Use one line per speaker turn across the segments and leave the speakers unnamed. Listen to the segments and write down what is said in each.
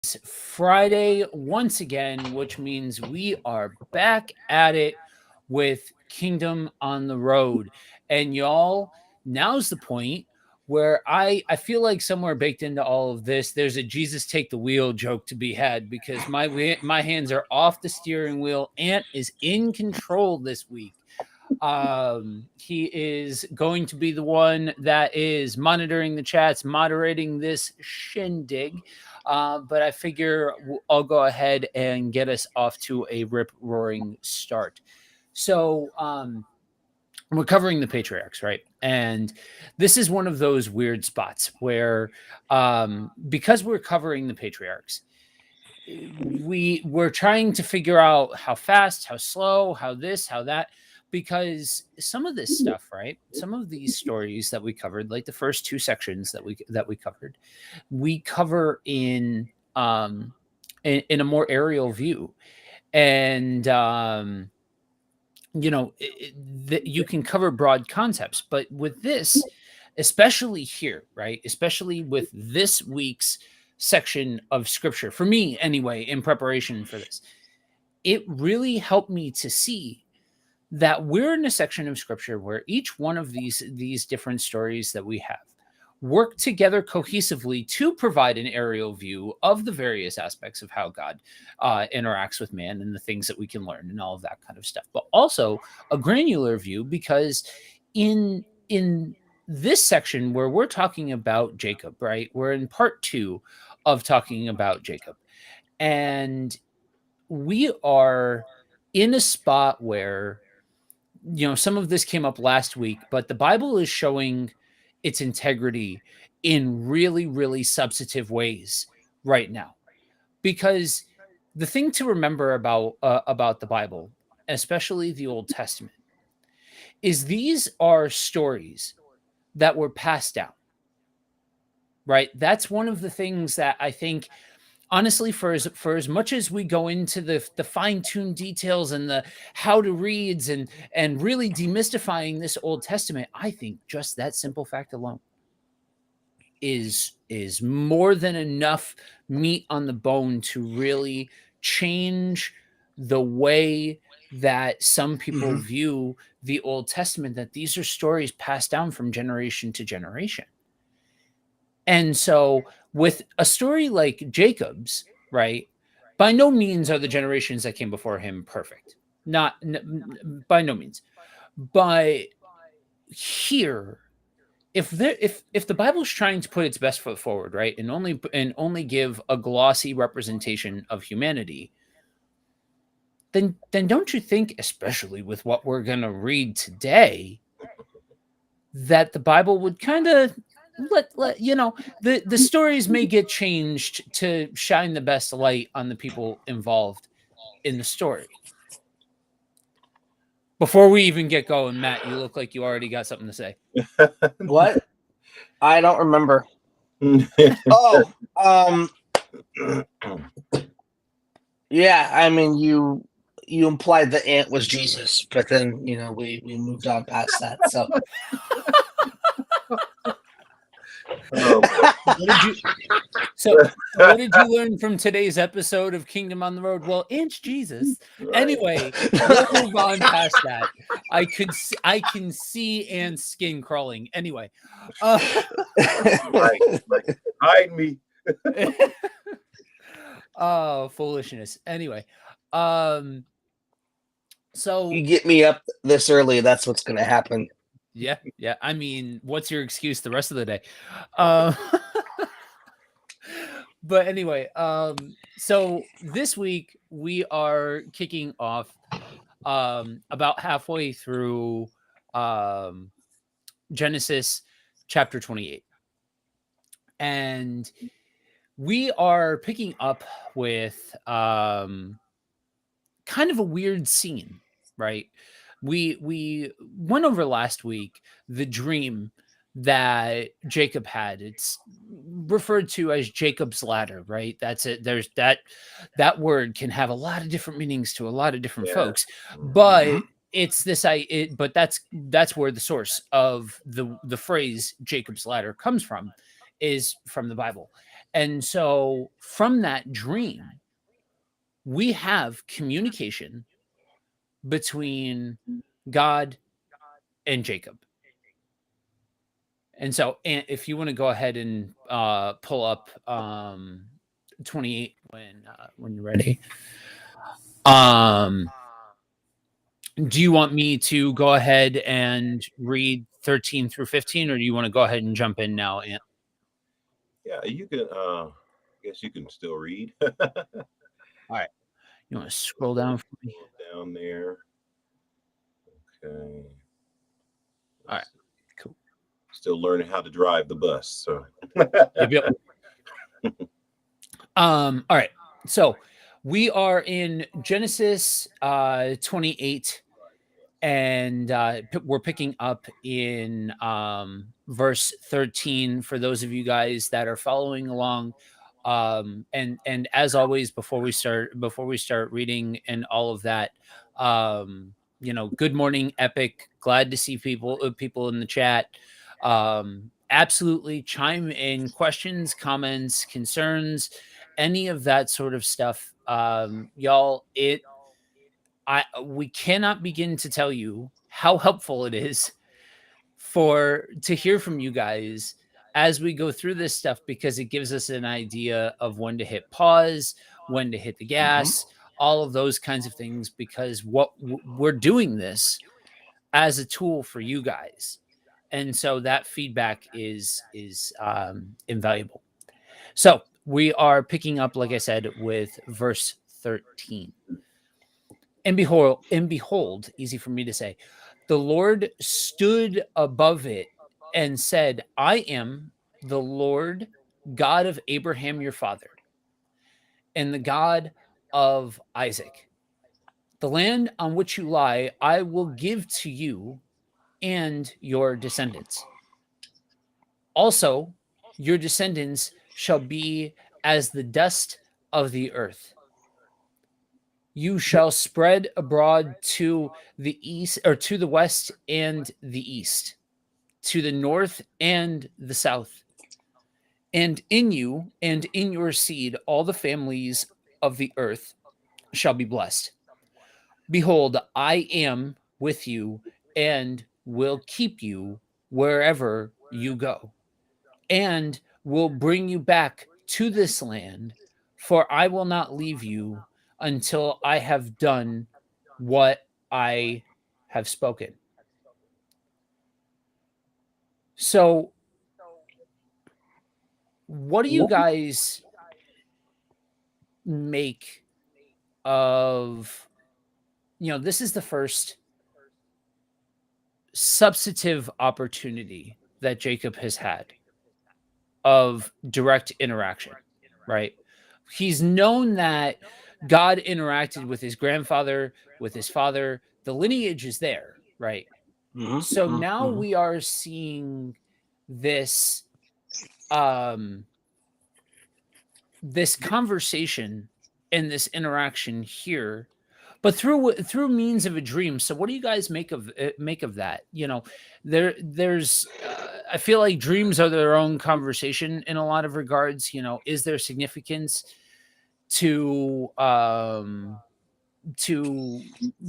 Friday once again, which means we are back at it with Kingdom on the Road. And y'all, now's the point where I feel like somewhere baked into all of this, there's a Jesus take the wheel joke to be had because my hands are off the steering wheel. Ant is in control this week. He is going to be the one that is monitoring the chats, moderating this shindig. But I figure I'll go ahead and get us off to a rip roaring start. So, we're covering the patriarchs, right? And this is one of those weird spots where, because we're covering the patriarchs, we're trying to figure out how fast, how slow, how this, how that, because some of this stuff, right? Some of these stories that we covered, like the first two sections that we covered, we cover in a more aerial view, and you can cover broad concepts, but with this, especially here, right? Especially with this week's section of scripture, for me anyway, in preparation for this, it really helped me to see that we're in a section of scripture where each one of these different stories that we have work together cohesively to provide an aerial view of the various aspects of how God interacts with man and the things that we can learn and all of that kind of stuff, but also a granular view, because in this section where we're talking about Jacob, right? We're in part 2 of talking about Jacob, and we are in a spot where, some of this came up last week, but the Bible is showing its integrity in really, really substantive ways right now. Because the thing to remember about the Bible, especially the Old Testament, is these are stories that were passed down. Right? That's one of the things that I think, honestly, for as much as we go into the fine-tuned details and the how to reads and really demystifying this Old Testament, I think just that simple fact alone is more than enough meat on the bone to really change the way that some people view the Old Testament, that these are stories passed down from generation to generation. And so with a story like Jacob's, right, by no means are the generations that came before him perfect. By no means. But here, if the Bible's trying to put its best foot forward, right, and only give a glossy representation of humanity, then don't you think, especially with what we're going to read today, that the Bible would kind of let the stories may get changed to shine the best light on the people involved in the story? Before we even get going, Matt, you look like you already got something to say.
What? I don't remember. Oh, yeah. I mean, you implied the ant was Jesus, but then we moved on past that. So.
What did you learn from today's episode of Kingdom on the Road? Well, it's Jesus. Right. Anyway, we'll move on past that. I can see Ant's skin crawling. Anyway,
hide me.
Oh, foolishness. Anyway, so
you get me up this early, that's what's going to happen.
Yeah. I mean, what's your excuse the rest of the day? But anyway, so this week we are kicking off about halfway through Genesis chapter 28. And we are picking up with kind of a weird scene, right? We went over last week the dream that Jacob had. It's referred to as Jacob's ladder, right? That's it. There's that word can have a lot of different meanings to a lot of different folks, but it's this but that's where the source of the phrase Jacob's ladder comes from, is from the Bible. And so from that dream, we have communication between God and Jacob. And so, and if you want to go ahead and pull up 28 when you're ready. Do you want me to go ahead and read 13 through 15, or do you want to go ahead and jump in now, Ant?
Yeah, you can. I guess you can still read.
All right. You want to scroll down for me?
Down there. Okay.
All right. Cool.
Still learning how to drive the bus. So.
Yep. All right. So we are in Genesis 28, and we're picking up in verse 13 for those of you guys that are following along. And as always, before we start reading and all of that, good morning, Epic. Glad to see people in the chat. Absolutely chime in, questions, comments, concerns, any of that sort of stuff. Y'all, we cannot begin to tell you how helpful it is to hear from you guys as we go through this stuff, because it gives us an idea of when to hit pause, when to hit the gas, all of those kinds of things, because we're doing this as a tool for you guys. And so that feedback is invaluable. So we are picking up, like I said, with verse 13. And behold, easy for me to say, the Lord stood above it and said, I am the Lord God of Abraham your father, and the God of Isaac. The land on which you lie, I will give to you and your descendants. Also, your descendants shall be as the dust of the earth. You shall spread abroad to the east, or to the west and the east, to the north and the south. And in you and in your seed, all the families of the earth shall be blessed. Behold, I am with you and will keep you wherever you go, and will bring you back to this land, for I will not leave you until I have done what I have spoken. So, what do you guys make of, this is the first substantive opportunity that Jacob has had of direct interaction, right? He's known that God interacted with his grandfather, with his father. The lineage is there, right? So now we are seeing this this conversation and this interaction here, but through means of a dream. So what do you guys make of that? There's I feel like dreams are their own conversation in a lot of regards. Is there significance to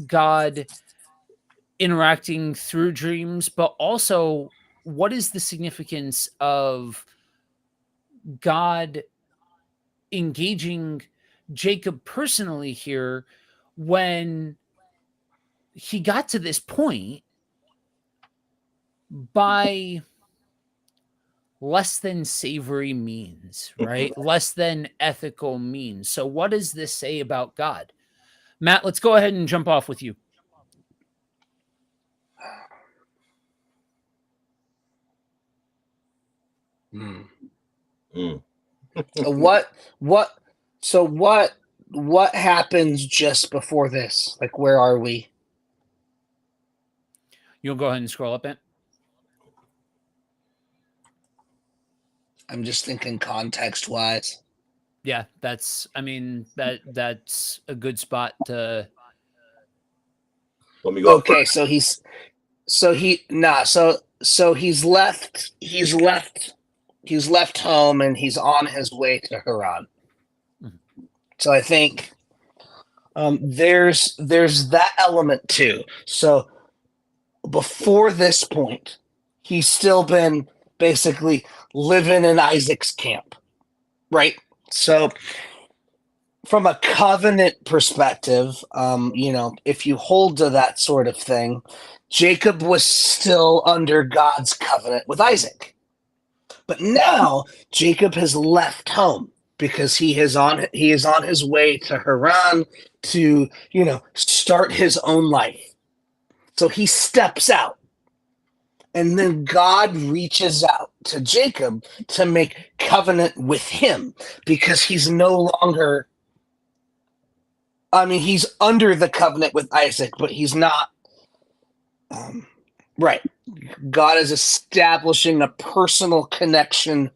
God interacting through dreams, but also what is the significance of God engaging Jacob personally here when he got to this point by less than savory means, right? Less than ethical means. So what does this say about God? Matt, let's go ahead and jump off with you.
What happens just before this? Like, where are we?
You'll go ahead and scroll up it.
I'm just thinking context wise.
Yeah, that's a good spot to.
Let me go.
Okay, so he's left he's left home and he's on his way to Haran.
Mhm.
So I think there's that element too. So before this point, he's still been basically living in Isaac's camp, right? So from a covenant perspective, if you hold to that sort of thing, Jacob was still under God's covenant with Isaac. But now Jacob has left home because he is on his way to Haran to, start his own life. So he steps out. And then God reaches out to Jacob to make covenant with him because he's no longer, he's under the covenant with Isaac, but he's not, right. God is establishing a personal connection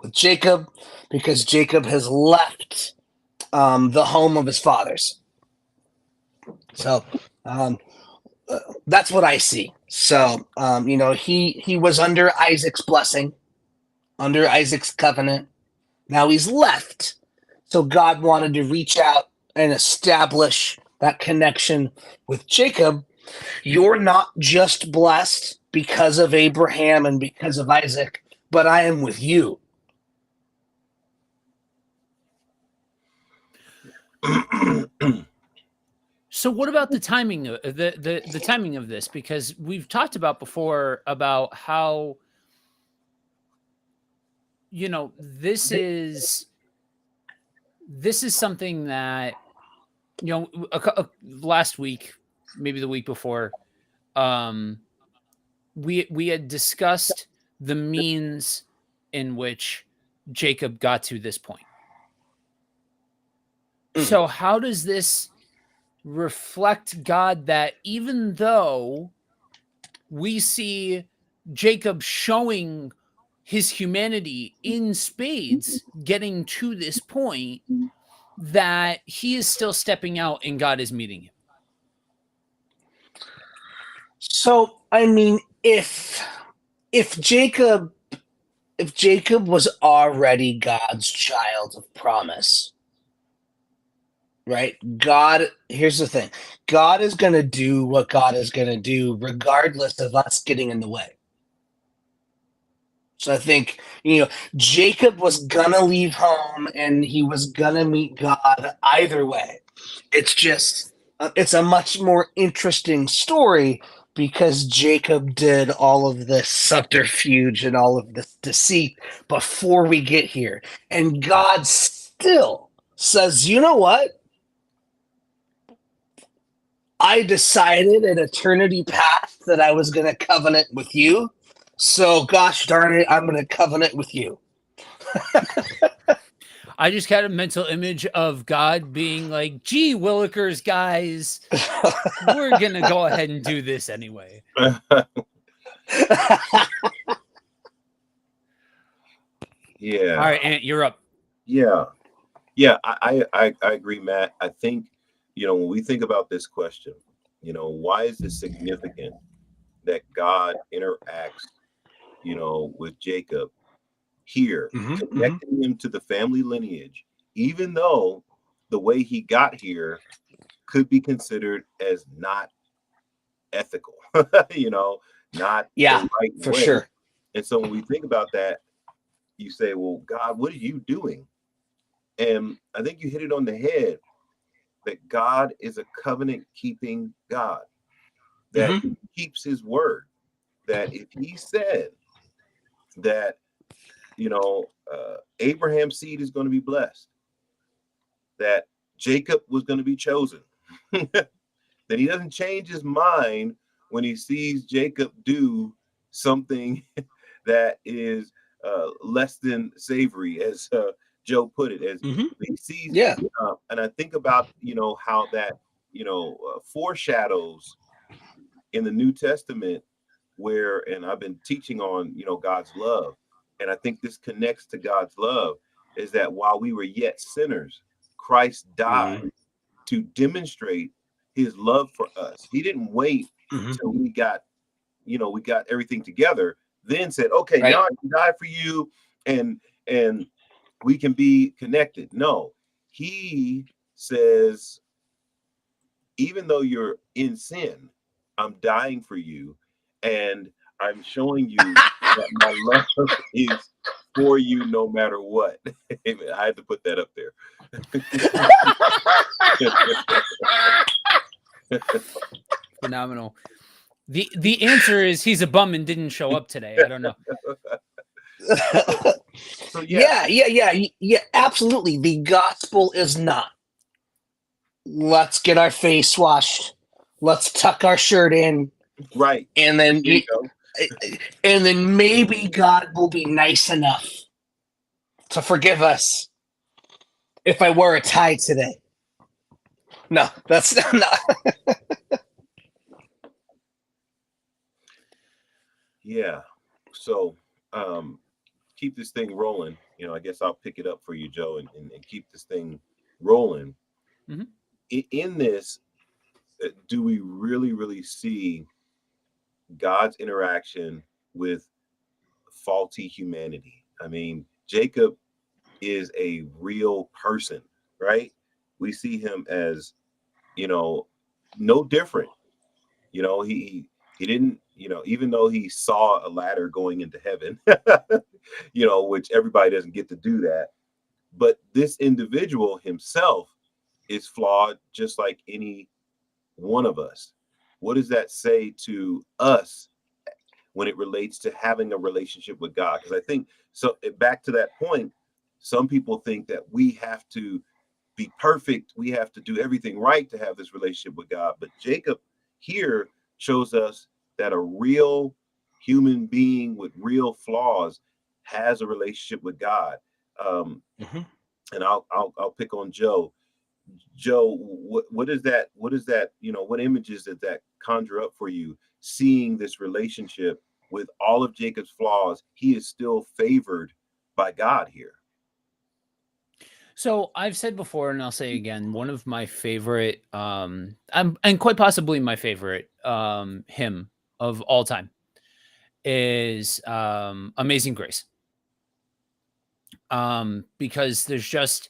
with Jacob because Jacob has left the home of his fathers. So that's what I see. So, he was under Isaac's blessing, under Isaac's covenant. Now he's left. So God wanted to reach out and establish that connection with Jacob. You're not just blessed because of Abraham and because of Isaac, but I am with you.
So what about the timing of the timing of this? Because we've talked about before about how this is something that last week, maybe the week before, we had discussed the means in which Jacob got to this point. So how does this reflect God that even though we see Jacob showing his humanity in spades getting to this point, that he is still stepping out and God is meeting him?
So, if Jacob was already God's child of promise, right? Here's the thing. God is going to do what God is going to do regardless of us getting in the way. So I think, Jacob was going to leave home and he was going to meet God either way. It's just, it's a much more interesting story because Jacob did all of this subterfuge and all of this deceit before we get here. And God still says, you know what? I decided in eternity past that I was going to covenant with you. So, gosh darn it, I'm going to covenant with you.
I just got a mental image of God being like, gee, Willikers, guys, we're going to go ahead and do this anyway.
Yeah.
All right, Ant, you're up.
Yeah. I agree, Matt. I think, when we think about this question, why is it significant that God interacts, with Jacob here, connecting him to the family lineage, even though the way he got here could be considered as not ethical, not the right
for
way.
sure.
And so when we think about that, you say, well, God, what are you doing? And I think you hit it on the head that God is a covenant keeping God, that he keeps his word, that if he said that, Abraham's seed is going to be blessed, that Jacob was going to be chosen, that he doesn't change his mind when he sees Jacob do something that is less than savory, as Joe put it, as he sees.
Yeah.
And I think about, how that, foreshadows in the New Testament where, and I've been teaching on, God's love. And I think this connects to God's love, is that while we were yet sinners, Christ died to demonstrate his love for us. He didn't wait till we got everything together, then said, okay, now I can die for you. and we can be connected. No, he says, even though you're in sin, I'm dying for you, and I'm showing you that my love is for you no matter what. I had to put that up there.
Phenomenal. The answer is he's a bum and didn't show up today. I don't know.
So yeah.
Yeah, absolutely. The gospel is not, let's get our face washed, let's tuck our shirt in,
Right.
and then
There you go.
and then maybe God will be nice enough to forgive us if I wear a tie today. No, that's not.
Yeah. So keep this thing rolling. You know, I guess I'll pick it up for you, Joe, and keep this thing rolling.
Mhm.
In this, do we really see God's interaction with faulty humanity? I mean, Jacob is a real person, right? We see him as, you know, no different. You know, he didn't, you know, even though he saw a ladder going into heaven, you know, which everybody doesn't get to do that. But this individual himself is flawed just like any one of us. What does that say to us when it relates to having a relationship with God? Because I think so, back to that point, some people think that we have to be perfect, we have to do everything right to have this relationship with God. But Jacob here shows us that a real human being with real flaws has a relationship with God.
Mhm.
And I'll pick on Joe. Joe, what is that? What is that? You know, what images did that conjure up for you? Seeing this relationship with all of Jacob's flaws, he is still favored by God here.
So I've said before, and I'll say again, one of my favorite, and quite possibly my favorite hymn of all time is "Amazing Grace," because there's just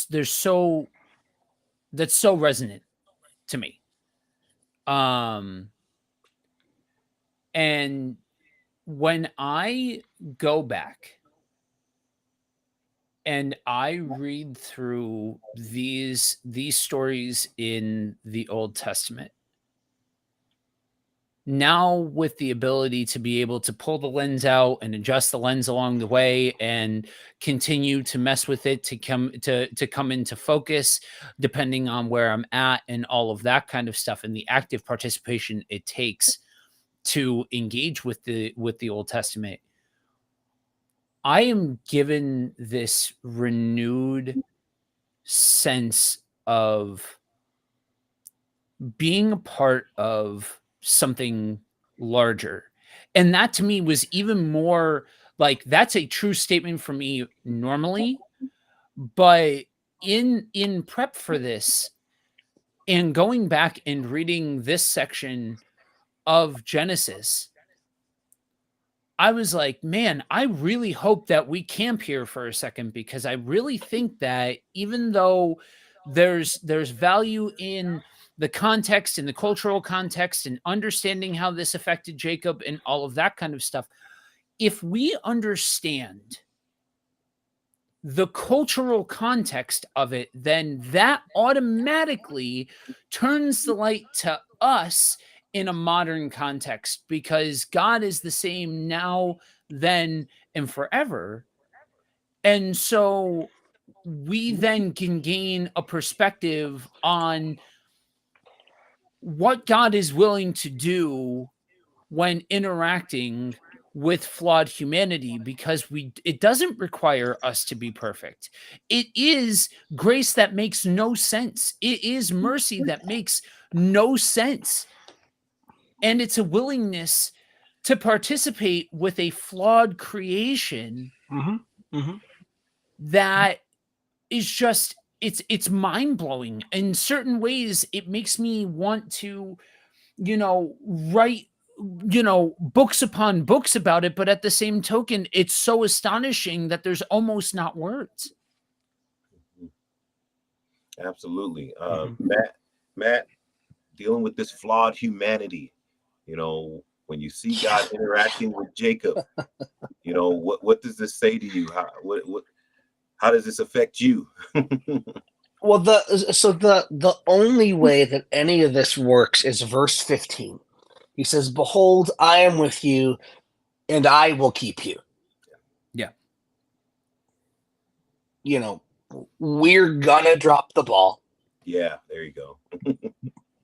there's so that's so resonant to me. Um, and when I go back and I read through these stories in the Old Testament, now with the ability to be able to pull the lens out and adjust the lens along the way and continue to mess with it to come into focus depending on where I'm at and all of that kind of stuff, and the active participation it takes to engage with the Old Testament, I am given this renewed sense of being a part of something larger. And that to me was even more like that's a true statement for me normally, but in prep for this and going back and reading this section of Genesis, I was like, man, I really hope that we camp here for a second, because I really think that even though there's value in the context and the cultural context and understanding how this affected Jacob and all of that kind of stuff, if we understand the cultural context of it, then that automatically turns the light to us in a modern context, because God is the same now, then, and forever. And so we then can gain a perspective on what God is willing to do when interacting with flawed humanity, because it doesn't require us to be perfect. It is grace that makes no sense. It is mercy that makes no sense. And it's a willingness to participate with a flawed creation that is just it's mind-blowing. In certain ways, it makes me want to, write books upon books about it, but at the same token, it's so astonishing that there's almost not words.
Absolutely.
Mhm.
Matt, dealing with this flawed humanity, when you see God interacting with Jacob, what does this say to you? How does this affect you?
Well, the only way that any of this works is verse 15. He says, "Behold, I am with you, and I will keep you."
Yeah.
We're gonna drop the ball
Yeah, there you go.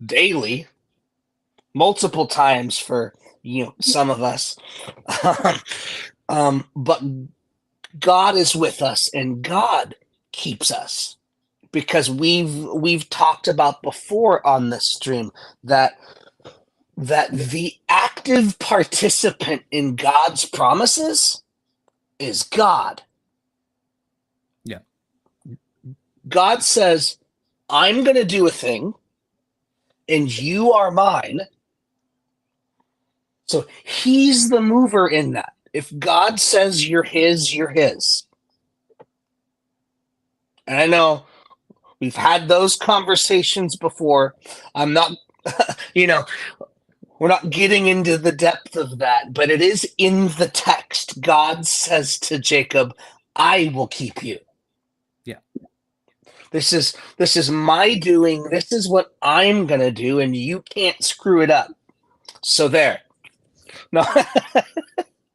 daily, multiple times for some of us. But God is with us, and God keeps us, because we've talked about before on this stream that the active participant in God's promises is God.
Yeah.
God says, "I'm going to do a thing, and you are mine." So he's the mover in that. If God says you're his, you're his. And I know we've had those conversations before. I'm not, we're not getting into the depth of that, but it is in the text. God says to Jacob, "I will keep you."
Yeah.
This is my doing. This is what I'm going to do, and you can't screw it up. So there. No.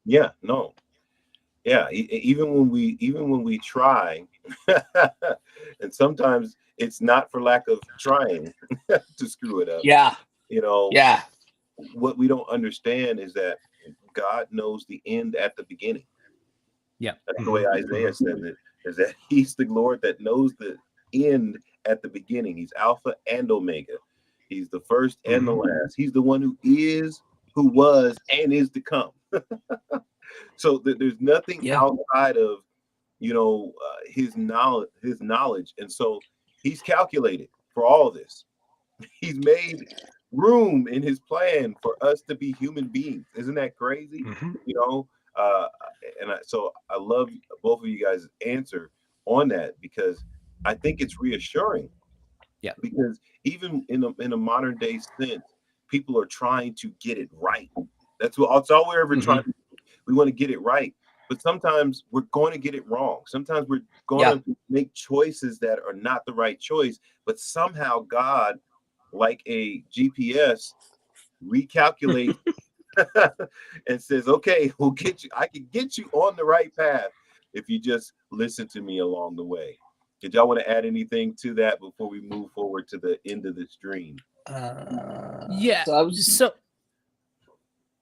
Yeah, no. Yeah, even when we try, and sometimes it's not for lack of trying to screw it up.
Yeah.
You know,
Yeah.
what we don't understand is that God knows the end at the beginning.
Yeah.
That's the way Isaiah says it, is that he's the Lord that knows the end at the beginning. He's Alpha and Omega. He's the first and the last. He's the one who is, who was, and is to come. So there's nothing outside of his knowledge, and so he's calculated for all this. He's made room in his plan for us to be human beings. Isn't that crazy? You know, uh, so I love both of you guys' answer on that, because I think it's reassuring.
Yeah.
Because even in a modern day sense, people are trying to get it right. That's all we're ever trying to do. We want to get it right. But sometimes we're going to get it wrong. Sometimes we're going to make choices that are not the right choice. But somehow God, like a GPS, recalculates and says, "Okay, we'll get you. I can get you on the right path if you just listen to me along the way." Did y'all want to add anything to that before we move forward to the end of this dream?
Yeah.
So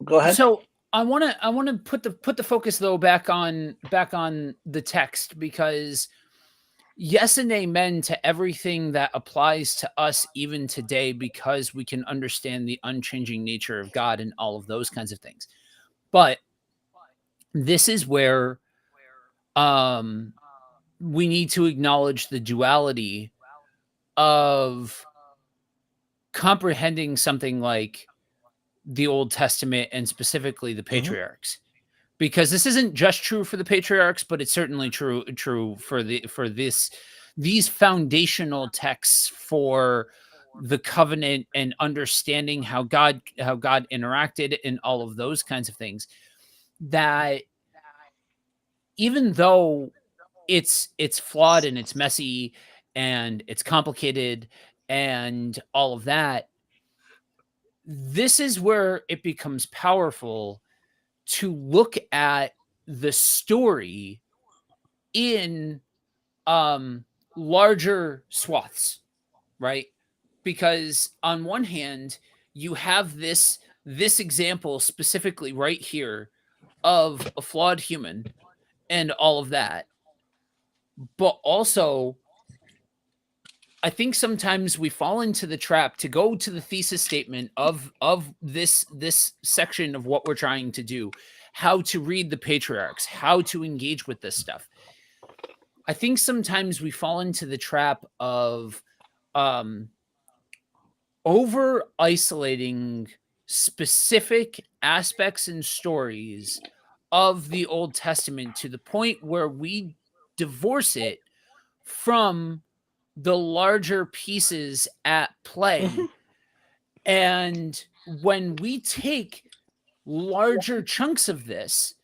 go ahead.
So I want to put the focus though back on the text, because yes and amen to everything that applies to us even today, because we can understand the unchanging nature of God and all of those kinds of things. But this is where we need to acknowledge the duality of comprehending something like the Old Testament, and specifically the patriarchs, because this isn't just true for the patriarchs, but it's certainly true for these foundational texts for the covenant and understanding how God interacted and all of those kinds of things. That even though it's flawed and it's messy and it's complicated and all of that, this is where it becomes powerful to look at the story in larger swaths, right? Because on one hand, you have this example specifically right here of a flawed human and all of that. But also, I think sometimes we fall into the trap to go to the thesis statement of this section of what we're trying to do, how to read the patriarchs, how to engage with this stuff. I think sometimes we fall into the trap of over isolating specific aspects and stories of the Old Testament to the point where we divorce it from the larger pieces at play. And when we take larger chunks of this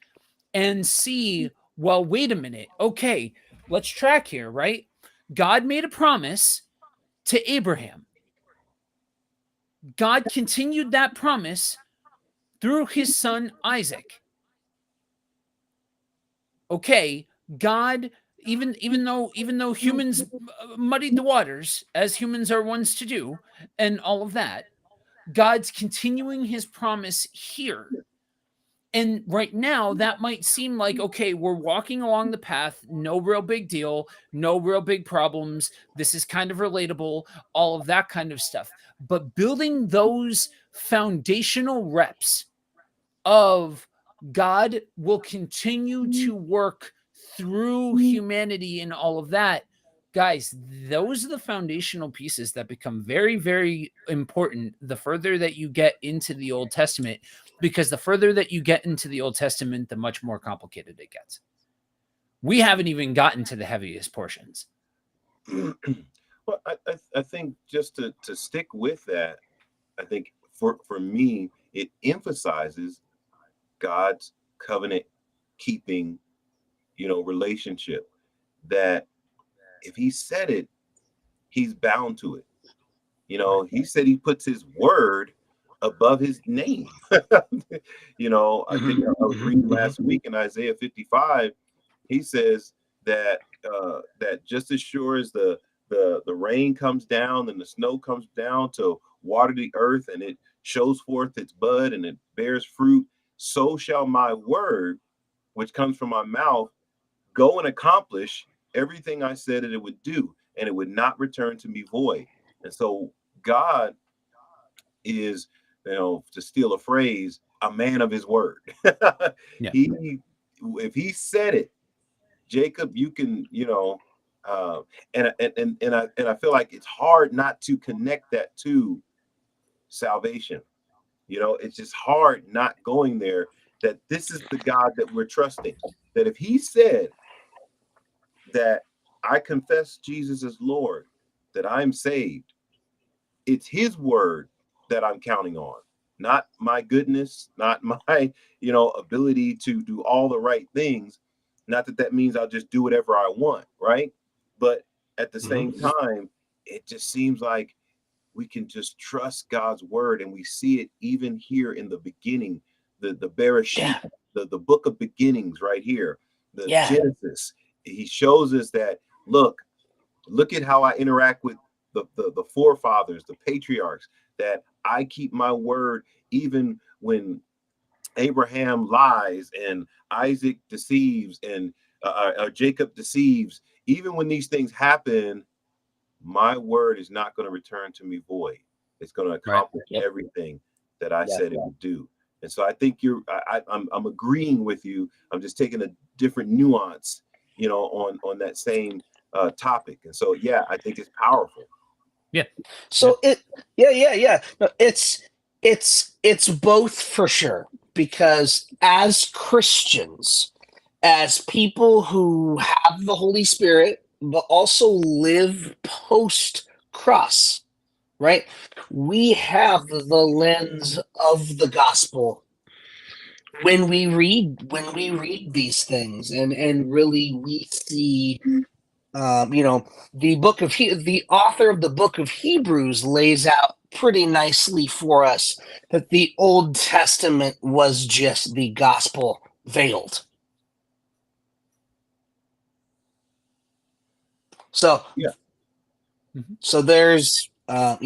and see, well, wait a minute, okay, let's track here, right? God made a promise to Abraham. God continued that promise through his son Isaac. Okay, God, even though humans muddied the waters, as humans are ones to do, and all of that, God's continuing his promise here. And right now, that might seem like, okay, we're walking along the path, no real big deal, no real big problems. This is kind of relatable, all of that kind of stuff. But building those foundational reps of God will continue to work through humanity and all of that, guys, those are the foundational pieces that become very, very important the further that you get into the Old Testament, because the further that you get into the Old Testament, the much more complicated it gets. We haven't even gotten to the heaviest portions.
Well, I think just to stick with that, I think for me, it emphasizes God's covenant keeping, relationship, that if he said it, he's bound to it. He said he puts his word above his name. I think I was reading last week in Isaiah 55, he says that that just as sure as the rain comes down and the snow comes down to water the earth and it shows forth its bud and it bears fruit, so shall my word, which comes from my mouth, go and accomplish everything I said that it would do, and it would not return to me void. And so God is, to steal a phrase, a man of his word.
Yeah.
If he said it, Jacob, you can, and I feel like it's hard not to connect that to salvation. It's just hard not going there, that this is the God that we're trusting. That if he said that I confess Jesus as Lord, that I'm saved, it's his word that I'm counting on, not my goodness, not my, ability to do all the right things. Not that means I'll just do whatever I want, right? But at the same time, it just seems like we can just trust God's word, and we see it even here in the beginning, the Bereshit, the book of beginnings right here, the Genesis. He shows us that, look at how I interact with the forefathers, the patriarchs, that I keep my word even when Abraham lies and Isaac deceives and Jacob deceives. Even when these things happen, my word is not going to return to me void. It's going to accomplish everything that I said it would do. And so I think I'm agreeing with you. I'm just taking a different nuance, on that same topic. And so, I think it's powerful.
Yeah.
So No, it's both for sure, because as Christians, as people who have the Holy Spirit, but also live post cross, right? We have the lens of the gospel when we read these things, and really we see, the author of the book of Hebrews lays out pretty nicely for us that the Old Testament was just the gospel veiled. So so there's
Paul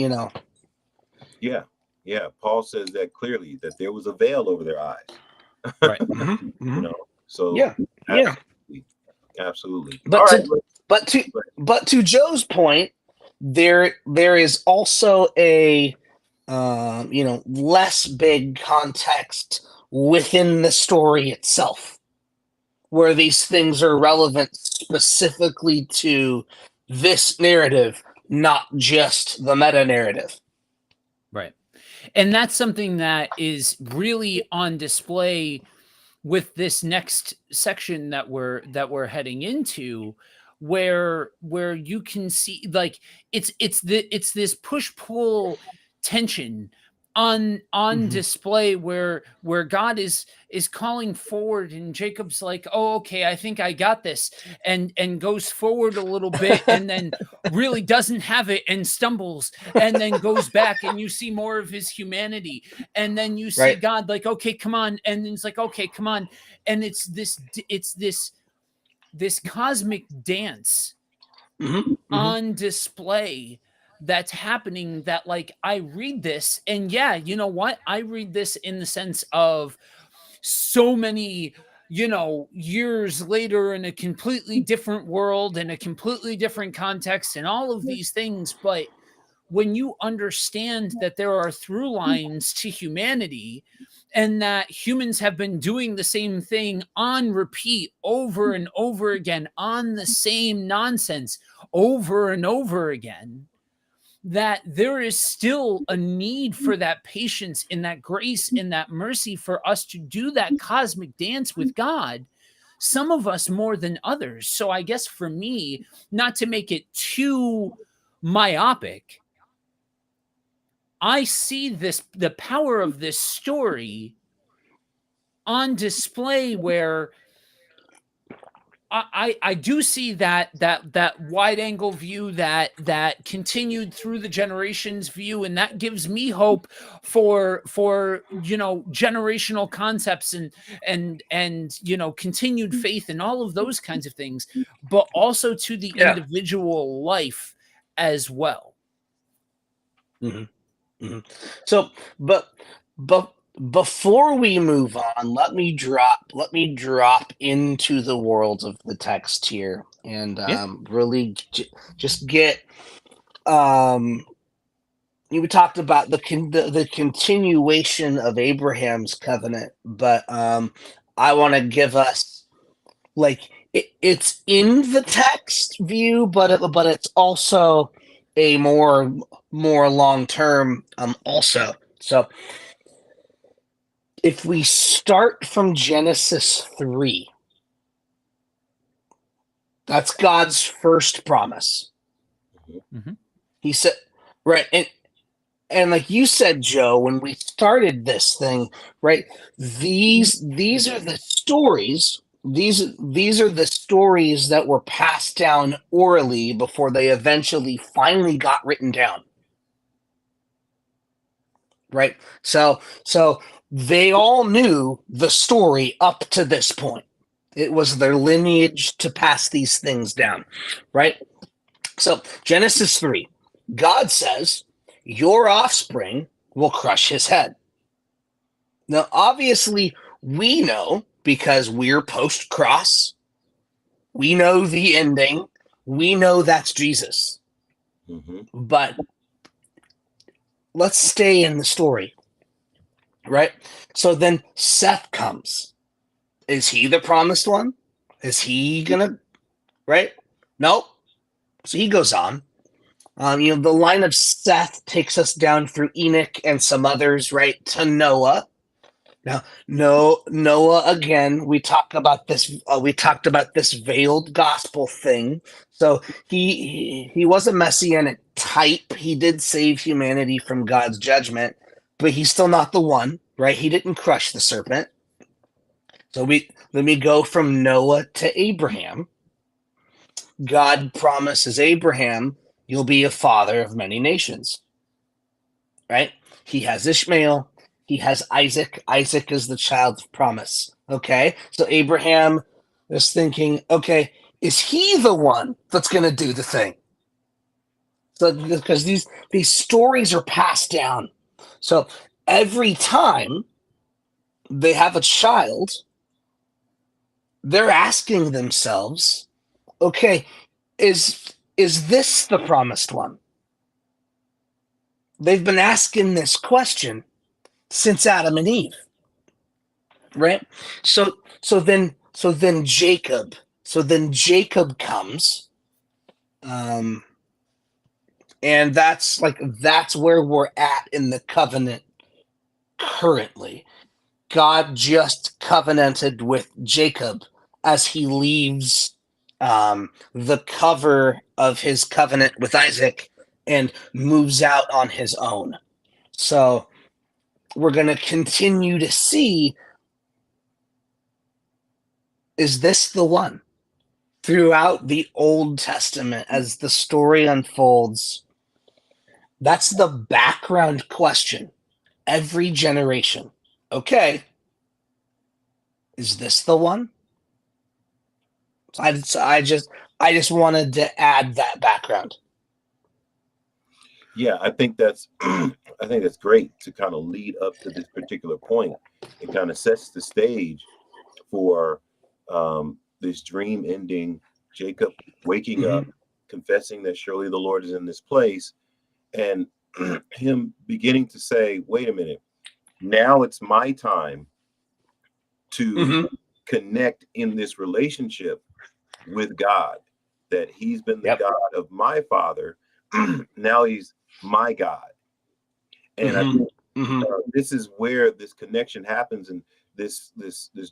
says that clearly, that there was a veil over their eyes.
Right.
So absolutely.
But to Joe's point, there is also a less big context within the story itself, where these things are relevant specifically to this narrative, not just the meta narrative.
Right. And that's something that is really on display with this next section that we're heading into, where you can see, like, it's this push pull tension on display, where God is calling forward, and Jacob's like, oh, okay, I think I got this, and goes forward a little bit, and then really doesn't have it and stumbles, and then goes back, and you see more of his humanity, and then you see
Right.
God like, okay, come on, and then it's like, okay, come on, and it's this cosmic dance on display that's happening, that, like, I read this, and yeah, you know what, I read this in the sense of so many, years later, in a completely different world, in a completely different context, and all of these things. But when you understand that there are through lines to humanity, and that humans have been doing the same thing on repeat over and over again, on the same nonsense over and over again, that there is still a need for that patience and that grace and that mercy for us to do that cosmic dance with God, some of us more than others. So I guess for me, not to make it too myopic, I see the power of this story on display, where I do see that wide angle view, that continued through the generations view, and that gives me hope for generational concepts, and continued faith, and all of those kinds of things, but also to the individual life as well.
So, but before we move on, let me drop into the world of the text here, and really just get you talked about the continuation of Abraham's covenant, but I want to give us, like, it's in the text view, but it's also a more long term also. So if we start from Genesis 3, that's God's first promise. He said, right, and like you said, Joe, when we started this thing, right, these are the stories. These are the stories that were passed down orally before they eventually finally got written down. Right? So they all knew the story up to this point. It was their lineage to pass these things down, right? So Genesis 3, God says, your offspring will crush his head. Now, obviously, we know, because we're post-cross, we know the ending. We know that's Jesus. But let's stay in the story, right? So then Seth comes. Is he the promised one? Is he gonna, right? Nope. So he goes on. The line of Seth takes us down through Enoch and some others, right, to Noah. Now, Noah again. We talked about this veiled gospel thing. So he was a messianic type. He did save humanity from God's judgment, but he's still not the one, right? He didn't crush the serpent. So let me go from Noah to Abraham. God promises Abraham, you'll be a father of many nations, right? He has Ishmael. He has Isaac. Isaac is the child of promise. Okay, so Abraham is thinking, okay, is he the one that's going to do the thing? So because these stories are passed down, so every time they have a child, they're asking themselves, okay, is this the promised one? They've been asking this question since Adam and Eve, right? So then Jacob comes, and that's where we're at in the covenant currently. God just covenanted with Jacob as he leaves the cover of his covenant with Isaac and moves out on his own. So we're going to continue to see, is this the one? Throughout the Old Testament, as the story unfolds, that's the background question. Every generation. Okay, is this the one? I just wanted to add that background.
Yeah, I think that's I think that's great to kind of lead up to this particular point. It kind of sets the stage for this dream ending, Jacob waking up, confessing that surely the Lord is in this place, and him beginning to say, wait a minute, now it's my time to connect in this relationship with God, that he's been the God of my father. Now he's my God. And I think this is where this connection happens, and this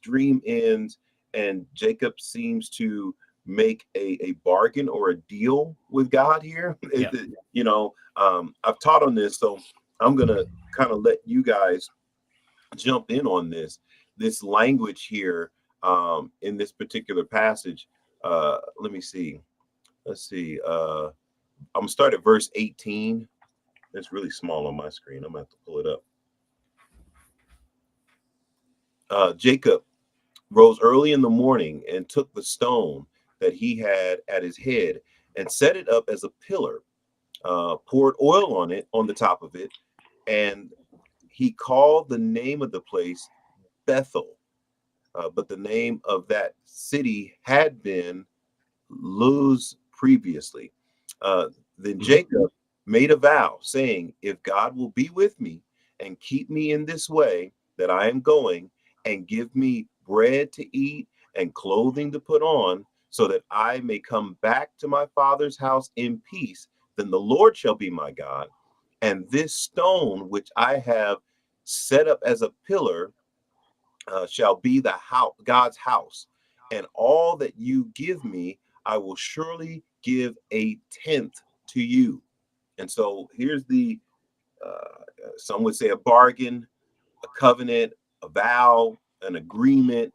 dream ends, and Jacob seems to make a bargain or a deal with God here. I've taught on this, so I'm gonna kind of let you guys jump in on this language here in this particular passage. Let me see. Let's see. I'm gonna start at verse 18. It's really small on my screen. I'm gonna have to pull it up. Jacob rose early in the morning and took the stone that he had at his head and set it up as a pillar, poured oil on it, on the top of it, and he called the name of the place Bethel. But the name of that city had been Luz previously. Then Jacob made a vow, saying, if God will be with me and keep me in this way that I am going, and give me bread to eat and clothing to put on, so that I may come back to my father's house in peace, then the Lord shall be my God. And this stone which I have set up as a pillar shall be the house, God's house. And all that you give me, I will surely give a tenth to you. And so here's the, some would say a bargain, a covenant, a vow, an agreement.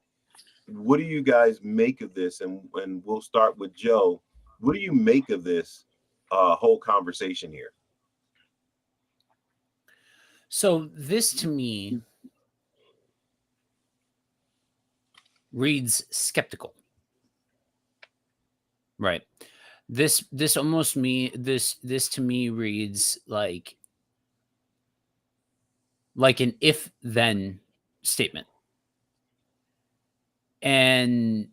What do you guys make of this? And we'll start with Joe. What do you make of this whole conversation here?
So this to me reads skeptical, right? This to me reads like an if then statement, and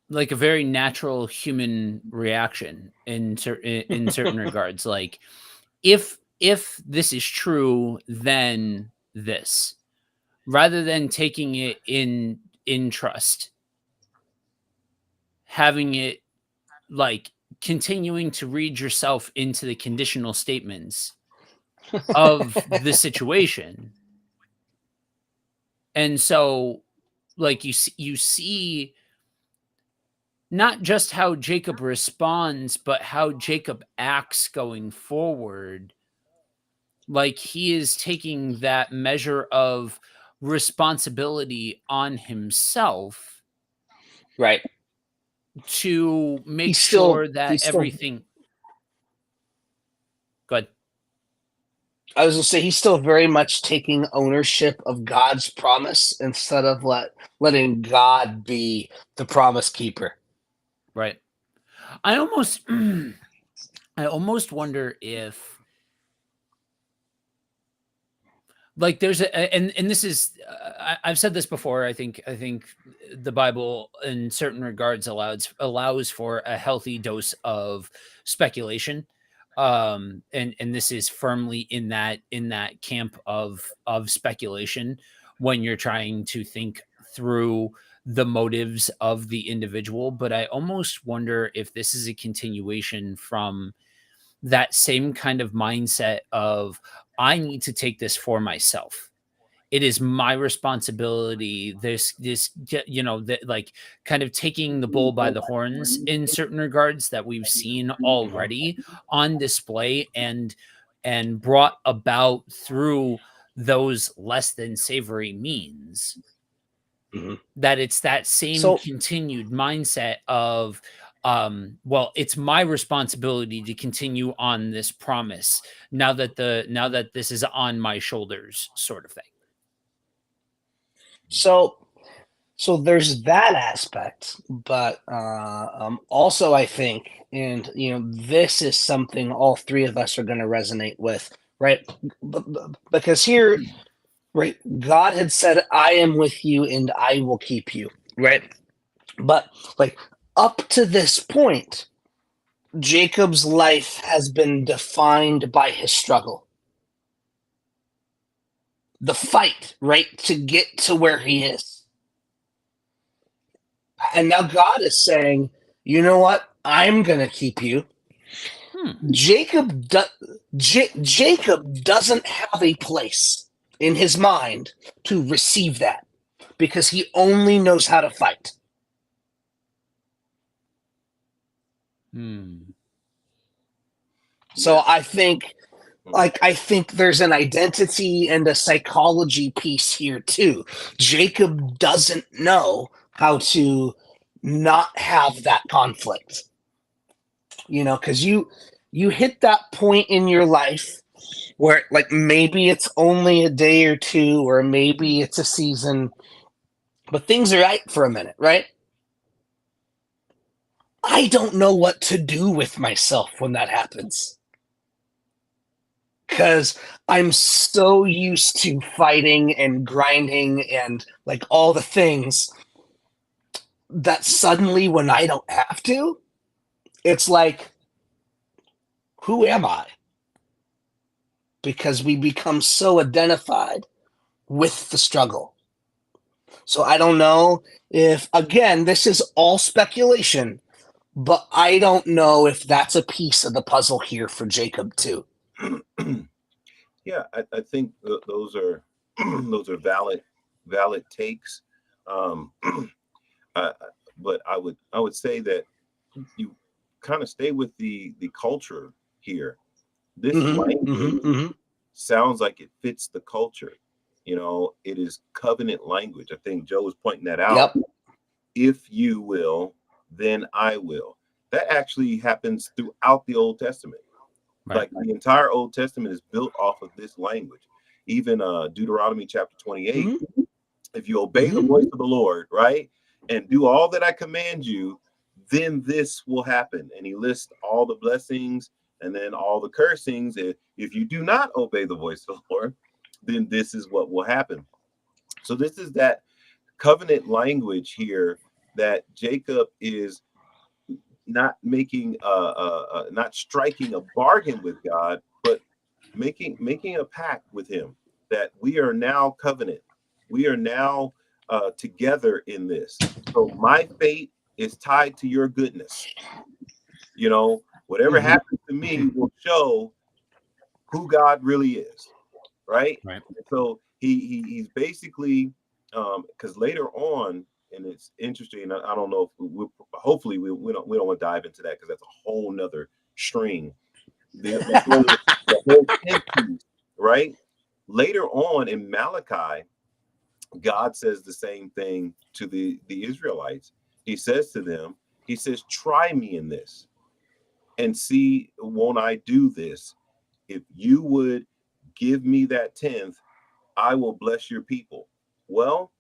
like a very natural human reaction in certain regards. Like if this is true, then this, rather than taking it in trust, having it like continuing to read yourself into the conditional statements of the situation. And so like you see not just how Jacob responds, but how Jacob acts going forward. Like he is taking that measure of responsibility on himself,
right,
to make sure that everything. Good.
I was gonna say he's still very much taking ownership of God's promise instead of letting God be the promise keeper.
Right. I almost wonder if like there's and this is I've said this before. I think the Bible in certain regards allows for a healthy dose of speculation, and this is firmly in that camp of speculation when you're trying to think through the motives of the individual. But I almost wonder if this is a continuation from that same kind of mindset of I need to take this for myself. It is my responsibility. This, that, like, kind of taking the bull by the horns in certain regards that we've seen already on display and brought about through those less than savory means. That it's that same continued mindset of, well, it's my responsibility to continue on this promise now that this is on my shoulders, sort of thing.
So there's that aspect, but also I think, and this is something all three of us are going to resonate with, right? Because here, right, God had said, "I am with you, and I will keep you," right? But like up to this point, Jacob's life has been defined by his struggle, the fight, right, to get to where he is. And now God is saying, you know what? I'm going to keep you. Jacob doesn't have a place in his mind to receive that because he only knows how to fight. So I think there's an identity and a psychology piece here too. Jacob doesn't know how to not have that conflict, because you hit that point in your life where, like, maybe it's only a day or two, or maybe it's a season, but things are right for a minute, right? I don't know what to do with myself when that happens, because I'm so used to fighting and grinding and like all the things that suddenly when I don't have to, it's like, who am I? Because we become so identified with the struggle. So I don't know if, again, this is all speculation, but I don't know if that's a piece of the puzzle here for Jacob too.
Yeah, I think those are those are valid takes. But I would say that you kind of stay with the culture here. This language sounds like it fits the culture. It is covenant language. I think Joe was pointing that out.
Yep.
If you will, then I will. That actually happens throughout the Old Testament. Right. Like the entire Old Testament is built off of this language. Even Deuteronomy chapter 28. If you obey the voice of the Lord, right, and do all that I command you, then this will happen. And he lists all the blessings and then all the cursings. If you do not obey the voice of the Lord, then this is what will happen. So this is that covenant language here that Jacob is not making not striking a bargain with God, but making a pact with him that we are now covenant. We are now together in this. So my fate is tied to your goodness. Whatever happens to me will show who God really is. Right. So he's basically because later on, and it's interesting. I don't know if hopefully we don't want to dive into that because that's a whole nother string. The whole piece, right? Later on in Malachi, God says the same thing to the Israelites. He says to them, he says, try me in this and see, won't I do this? If you would give me that 10th, I will bless your people. Well,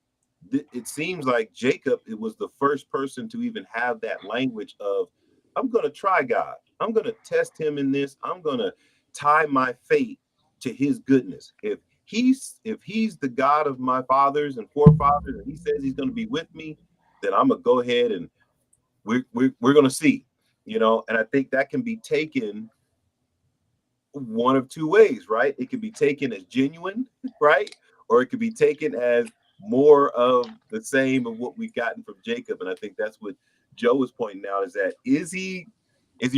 it seems like Jacob, it was the first person to even have that language of, I'm going to try God. I'm going to test him in this. I'm going to tie my fate to his goodness. If he's the God of my fathers and forefathers, and he says he's going to be with me, then I'm going to go ahead and we're going to see, and I think that can be taken one of two ways, right? It could be taken as genuine, right? Or it could be taken as more of the same of what we've gotten from Jacob. And I think that's what Joe was pointing out, is that is he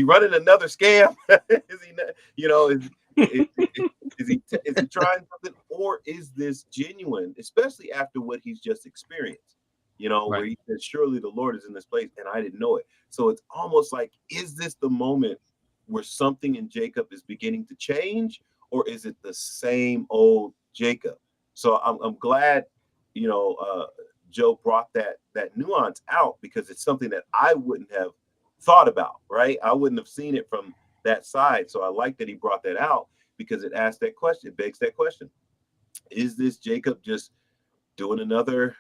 running another scam? Is he, Is he trying something, or is this genuine, especially after what he's just experienced? Where
Right.
he said, surely the Lord is in this place, and I didn't know it. So it's almost like, is this the moment where something in Jacob is beginning to change, or is it the same old Jacob? So I'm glad, Joe brought that nuance out, because it's something that I wouldn't have thought about, right? I wouldn't have seen it from that side. So I like that he brought that out, because it asks that question, it begs that question. Is this Jacob just doing another,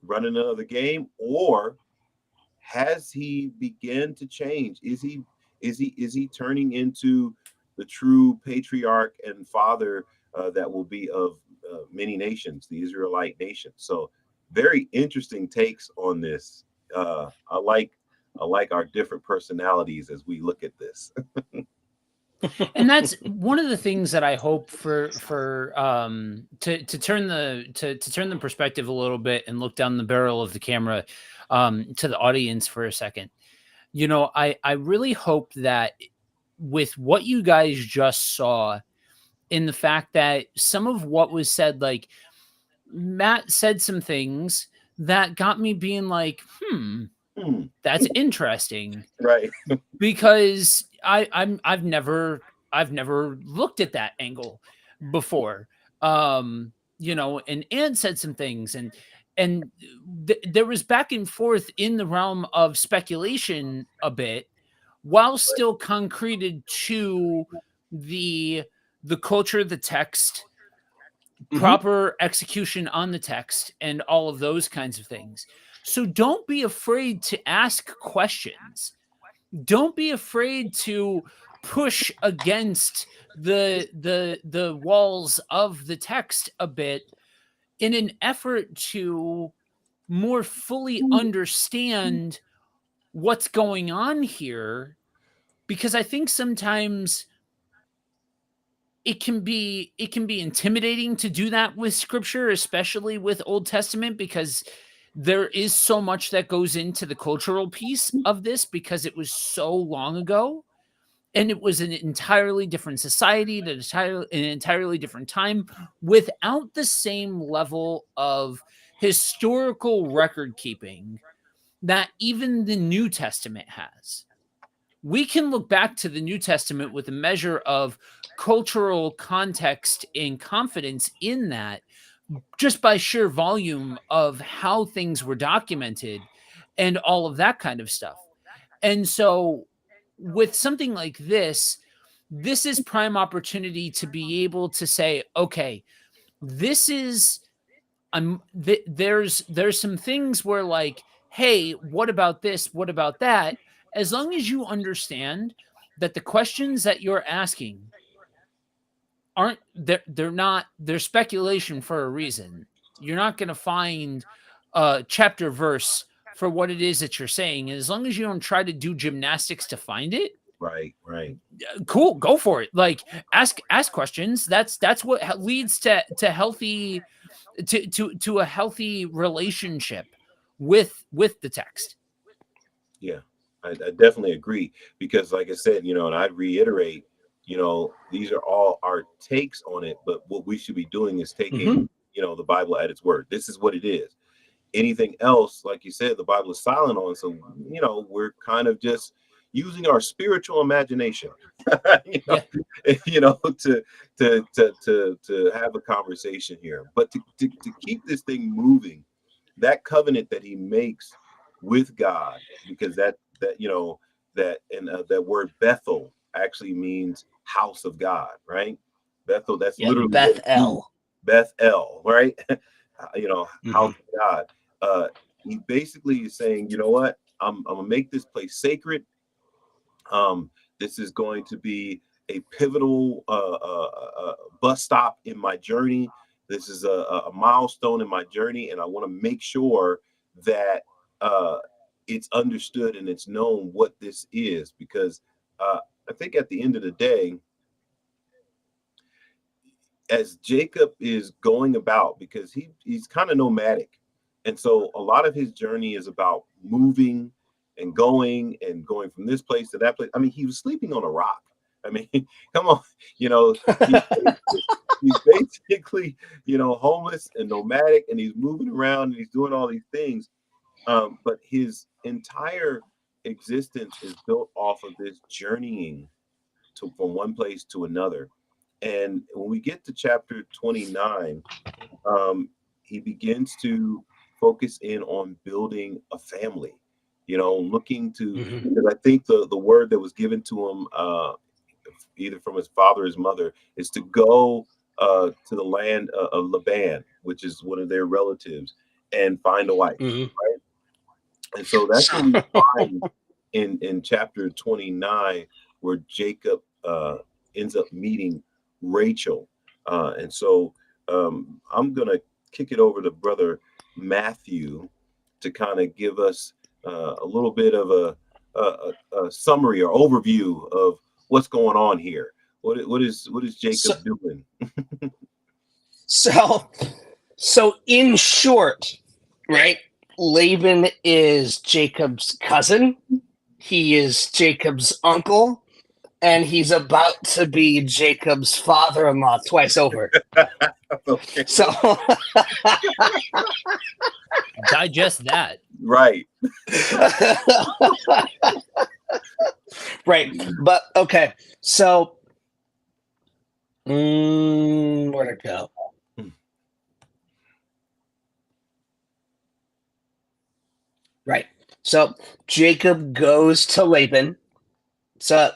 running another game, or has he begun to change? Is he turning into the true patriarch and father that will be of many nations, the Israelite nation? So very interesting takes on this. I like our different personalities as we look at this.
And that's one of the things that I hope for to turn the perspective a little bit and look down the barrel of the camera to the audience for a second. I really hope that with what you guys just saw, in the fact that some of what was said, like Matt said some things that got me being like, that's interesting,
Right.
because I've never looked at that angle before. And Ann said some things, and there was back and forth in the realm of speculation a bit, while still concreted to the culture, the text, proper execution on the text, and all of those kinds of things. So don't be afraid to ask questions. Don't be afraid to push against the walls of the text a bit, in an effort to more fully understand what's going on here, because I think sometimes it can be intimidating to do that with scripture, especially with Old Testament, because there is so much that goes into the cultural piece of this, because it was so long ago, and it was an entirely different society, an entirely different time, without the same level of historical record keeping that even the New Testament has. We can look back to the New Testament with a measure of cultural context and confidence in that, just by sheer volume of how things were documented and all of that kind of stuff. And so with something like this is prime opportunity to be able to say, okay, this is there's some things where, like, hey, what about this? What about that? As long as you understand that the questions that you're asking aren't, they're speculation for a reason. You're not going to find a chapter verse for what it is that you're saying. And as long as you don't try to do gymnastics to find it,
Right.
cool, go for it. Like, ask questions. That's what leads to healthy to a healthy relationship with the text.
Yeah, I definitely agree, because like I said, and I'd reiterate, these are all our takes on it, but what we should be doing is taking, the Bible at its word. This is what it is. Anything else, like you said, the Bible is silent on. So, we're kind of just using our spiritual imagination, to have a conversation here, but to keep this thing moving, that covenant that he makes with God, because that word Bethel actually means house of God, right? Bethel, that's literally Bethel, right? House of God. He basically is saying, you know what? I'm gonna make this place sacred. This is going to be a pivotal bus stop in my journey. This is a milestone in my journey, and I want to make sure that it's understood and it's known what this is, because I think at the end of the day, as Jacob is going about, because he's kind of nomadic, and so a lot of his journey is about moving and going from this place to that place. I mean, he was sleeping on a rock. I mean, come on, you know, he's basically, you know, homeless and nomadic, and he's moving around and he's doing all these things. But his entire existence is built off of this journeying from one place to another. And when we get to chapter 29, he begins to focus in on building a family, you know, looking to, because I think the word that was given to him, either from his father or his mother, is to go to the land of Laban, which is one of their relatives, and find a wife, right? And so that's what we find in chapter 29, where Jacob ends up meeting Rachel. And so I'm going to kick it over to Brother Matthew to kind of give us a little bit of a summary or overview of what's going on here. What is Jacob doing?
So in short, right? Laban is Jacob's cousin. He is Jacob's uncle, and he's about to be Jacob's father-in-law twice over.
Okay.
So
Digest that.
Right.
Right. But okay. So where'd it go? Right. So Jacob goes to Laban. So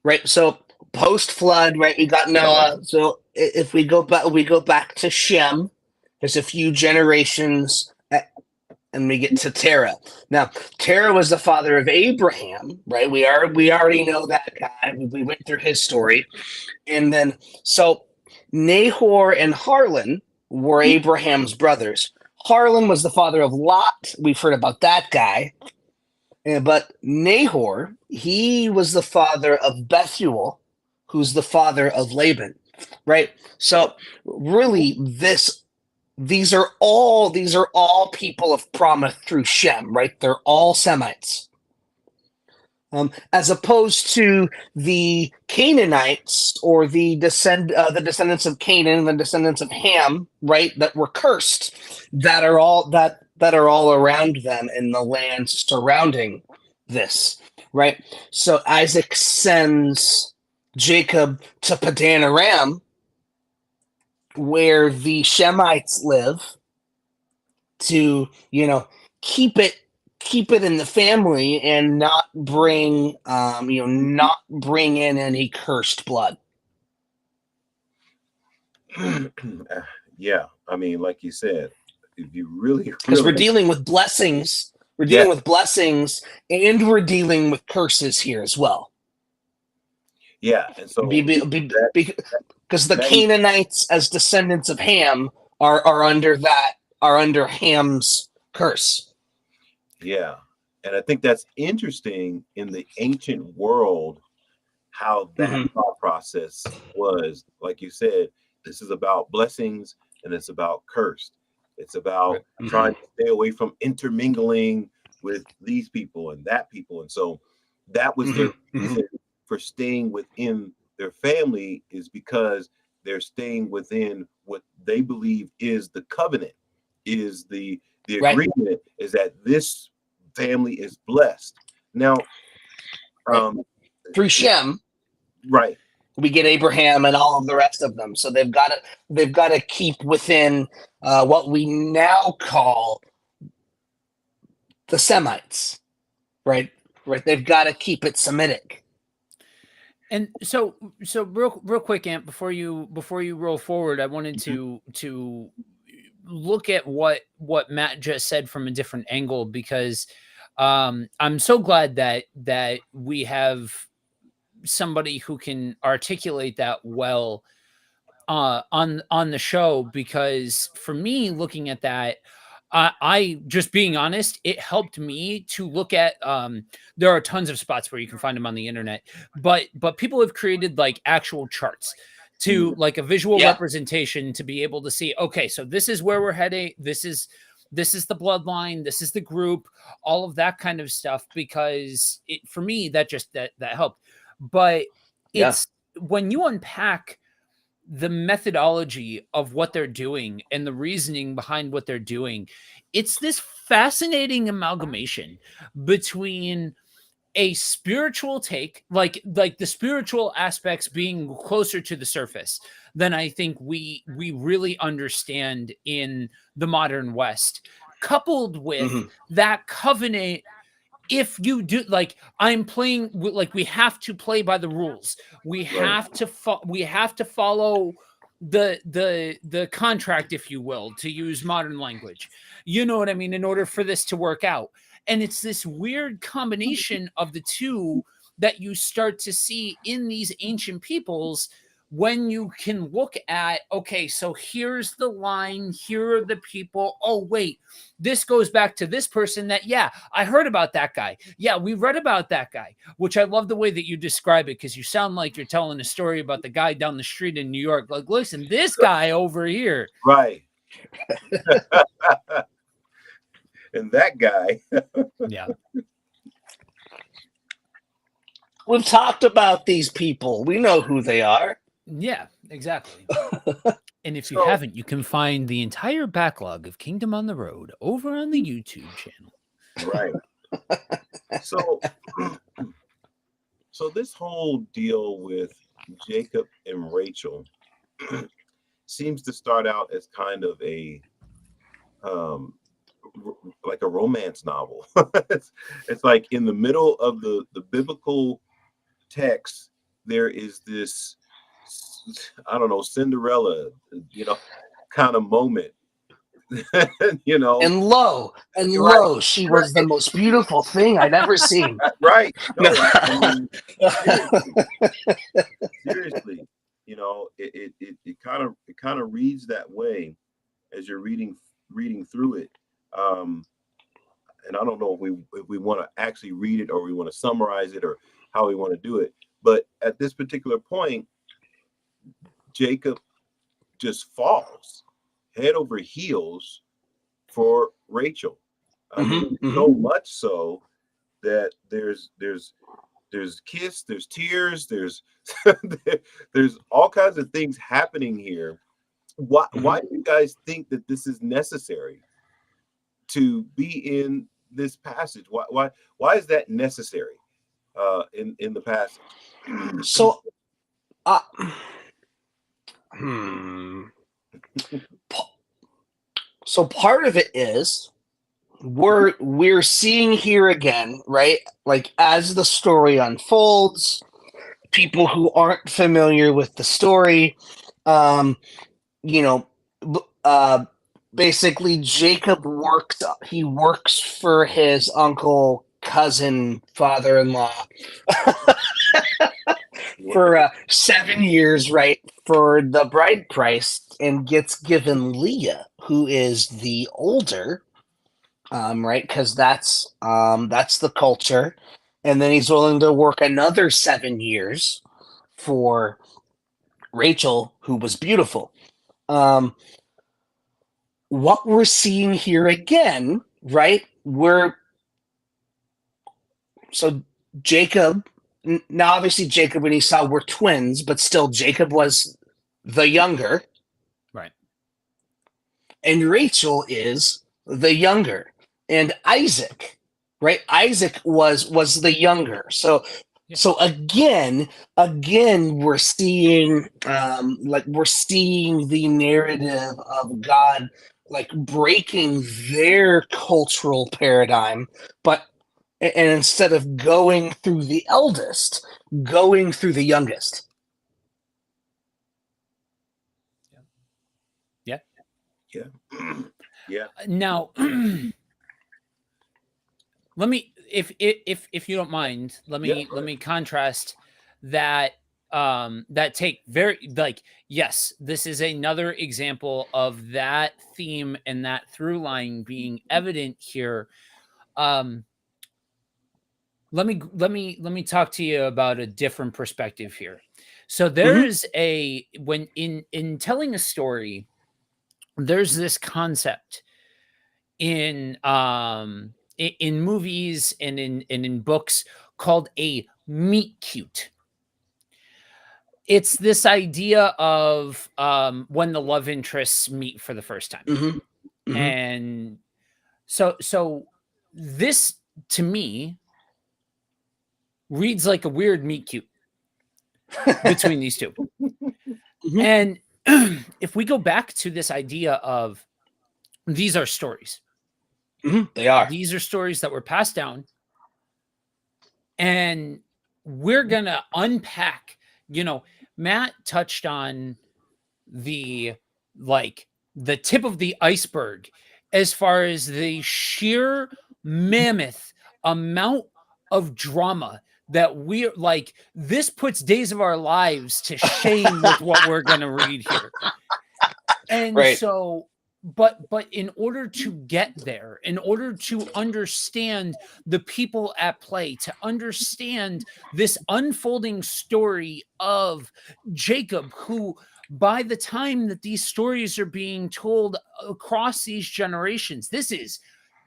right. So post flood, right? We got Noah. So if we go back to Shem. There's a few generations, and we get to Terah. Now, Terah was the father of Abraham, right? We already know that guy. We went through his story, and then so Nahor and Harlan were Abraham's brothers. Harlan was the father of Lot. We've heard about that guy. But Nahor, he was the father of Bethuel, who's the father of Laban, right? So really, these are all people of promise through Shem, right? They're all Semites. As opposed to the Canaanites or the descendants of Canaan, the descendants of Ham, right? That were cursed, that are all around them in the lands surrounding this, right? So Isaac sends Jacob to Padan Aram, where the Shemites live, to keep it in the family and not bring in any cursed blood.
Yeah, I mean, like you said, if you really,
because we're dealing with blessings, dealing with blessings, and we're dealing with curses here as well.
Yeah, and so
because the Canaanites, as descendants of Ham, are under Ham's curse.
Yeah, and I think that's interesting in the ancient world, how that thought process was. Like you said, this is about blessings and it's about cursed. It's about trying to stay away from intermingling with these people and that people. And so that was their reason for staying within their family, is because they're staying within what they believe is the covenant, is the agreement, is that this family is blessed. Now,
through Shem,
right,
we get Abraham and all of the rest of them. So they've got to keep within what we now call the Semites, right? Right. They've got to keep it Semitic.
And so real quick, Ant, before you roll forward, I wanted to look at what Matt just said from a different angle, because I'm so glad that we have somebody who can articulate that well on the show, because for me, looking at that, I just being honest, it helped me to look at there are tons of spots where you can find them on the internet, but people have created like actual charts to like a visual representation to be able to see, okay, so this is where we're heading, this is the bloodline, this is the group, all of that kind of stuff, because for me that helped. But
Yeah.
it's when you unpack the methodology of what they're doing and the reasoning behind what they're doing, it's this fascinating amalgamation between a spiritual take, like the spiritual aspects being closer to the surface than I think we really understand in the modern West, coupled with
Mhm.
that covenant. If you do, like, I'm playing, like, we have to play by the rules. We
Right.
have to we have to follow the contract, if you will, to use modern language. You know what I mean? In order for this to work out. And it's this weird combination of the two that you start to see in these ancient peoples when you can look at, okay, so here's the line, here are the people. Oh, wait, this goes back to this person that, yeah, I heard about that guy. Yeah, we read about that guy, which I love the way that you describe it, because you sound like you're telling a story about the guy down the street in New York. Like, listen, this guy over here.
Right. And that guy.
Yeah.
We've talked about these people. We know who they are.
Yeah, exactly. And if you
So-
haven't, you can find the entire backlog of Kingdom on the Road over on the YouTube channel.
Right. So, so this whole deal with Jacob and Rachel seems to start out as kind of a like a romance novel. It's like in the middle of the biblical text, there is this, I don't know, Cinderella, kind of moment.
And lo, she was the most beautiful thing I'd ever seen.
Right. No, I mean, seriously, it kind of reads that way as you're reading through it. And I don't know if we want to actually read it, or we want to summarize it, or how we want to do it. But at this particular point, Jacob just falls head over heels for Rachel. I mean, so much so that there's kiss, there's tears, there's there's all kinds of things happening here. Why do you guys think that this is necessary to be in this passage? Why is that necessary in the passage?
So, so part of it is we're seeing here again, right? Like, as the story unfolds, people who aren't familiar with the story, you know, basically Jacob works for his uncle, cousin, father-in-law for 7 years, right, for the bride price, and gets given Leah, who is the older, right, because that's the culture. And then he's willing to work another 7 years for Rachel, who was beautiful. What we're seeing here again, right? So Jacob, now obviously Jacob and Esau were twins, but still Jacob was the younger.
Right.
And Rachel is the younger. And Isaac, right? Isaac was the younger. So So again, we're seeing we're seeing the narrative of God like breaking their cultural paradigm, and instead of going through the eldest, going through the youngest.
Yeah.
Now, let me, if you don't mind, let me contrast that that take very, like, yes, this is another example of that theme and that through line being evident here. Let me talk to you about a different perspective here. So there's when in telling a story, there's this concept in movies and in books called a meet cute. it's this idea of when the love interests meet for the first time. And so this to me reads like a weird meet cute between these two. And if we go back to this idea of these are stories,
they are.
These are stories that were passed down, and we're gonna unpack. Matt touched on the tip of the iceberg as far as the sheer mammoth amount of drama that we're like. This puts days of our lives to shame with what we're gonna read here. And so but in order to get there, in order to understand the people at play, to understand this unfolding story of Jacob, who by the time that these stories are being told across these generations, this is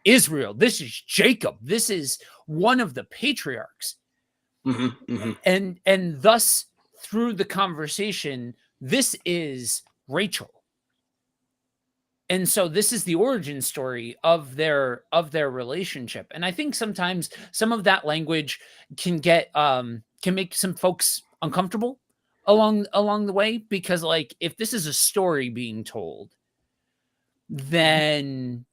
Israel, this is Jacob, this is one of the patriarchs. And thus through the conversation, this is Rachel. And so this is the origin story of their relationship. And I think sometimes some of that language can make some folks uncomfortable along the way, because like if this is a story being told, then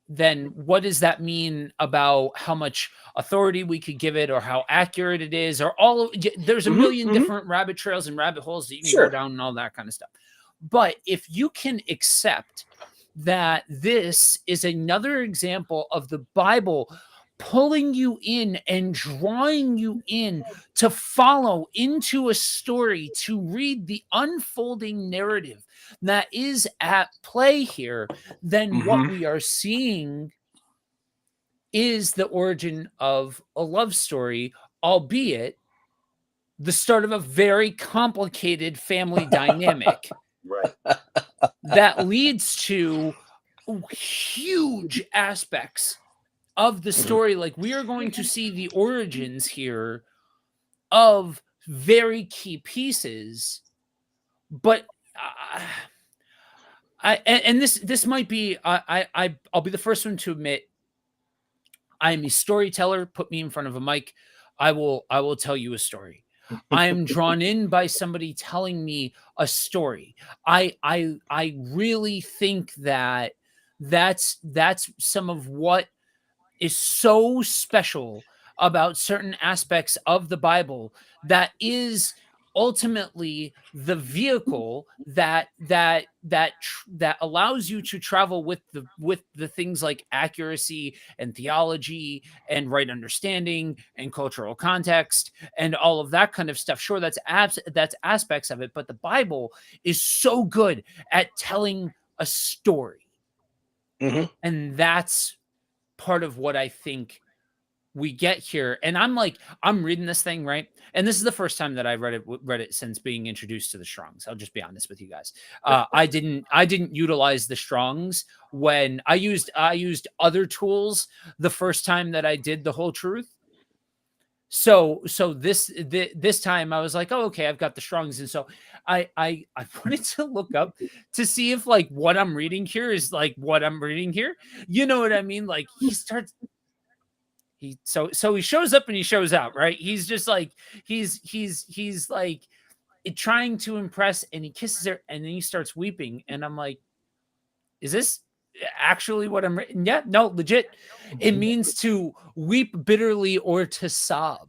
what does that mean about how much authority we could give it, or how accurate it is, or there's a million different rabbit trails and rabbit holes that you can go down and all that kind of stuff. But if you can accept that this is another example of the Bible pulling you in and drawing you in to follow into a story, to read the unfolding narrative that is at play here, then what we are seeing is the origin of a love story, albeit the start of a very complicated family dynamic.
Right.
That leads to huge aspects of the story. Like we are going to see the origins here of very key pieces, but this might be, I'll be the first one to admit, I'm a storyteller. Put me in front of a mic, I will tell you a story. I am drawn in by somebody telling me a story. I really think that's some of what is so special about certain aspects of the Bible, that is ultimately the vehicle that allows you to travel with the things like accuracy and theology and right understanding and cultural context and all of that kind of stuff. Sure, that's aspects of it, but the Bible is so good at telling a story. And that's part of what I think we get here. And I'm reading this thing, right? And this is the first time that I've read it since being introduced to the Strongs. I'll just be honest with you guys. I didn't utilize the Strongs when I used other tools the first time that I did the Whole Truth. So this time I was like, oh, okay, I've got the Strongs. And so I wanted to look up to see if like what I'm reading here is like what I'm reading here. You know what I mean? Like so he shows up and he shows out, right? He's just like, he's like trying to impress, and he kisses her and then he starts weeping. And I'm like, is this actually what I'm reading? Yeah, no, legit. It means to weep bitterly or to sob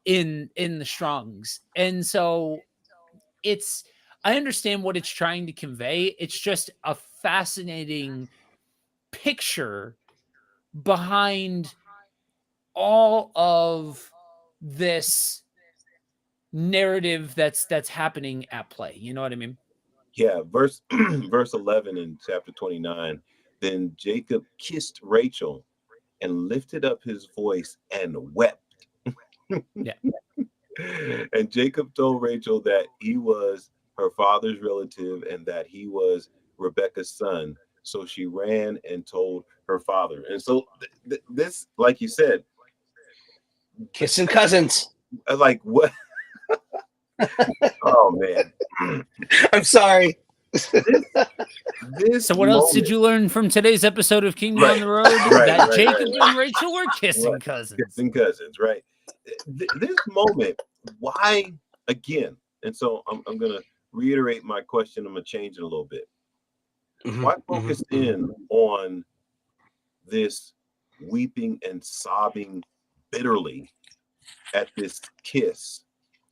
in the Strongs. And so I understand what it's trying to convey. It's just a fascinating picture behind all of this narrative that's happening at play. You know what I mean?
Yeah, verse 11 in chapter 29. Then Jacob kissed Rachel and lifted up his voice and wept.
Yeah.
And Jacob told Rachel that he was her father's relative and that he was Rebekah's son. So she ran and told her father. And so this, like you said,
kissing cousins.
Like what? Oh man,
I'm sorry.
this
So what else did
moment-
you learn from today's episode of Kingdom
Right,
on the Road?
right,
That
right,
Jacob
right,
and Rachel were kissing
Right.
cousins.
Kissing cousins, right? This moment, why again? And so I'm gonna reiterate my question. I'm gonna change it a little bit. Why focus in on this weeping and sobbing bitterly at this kiss?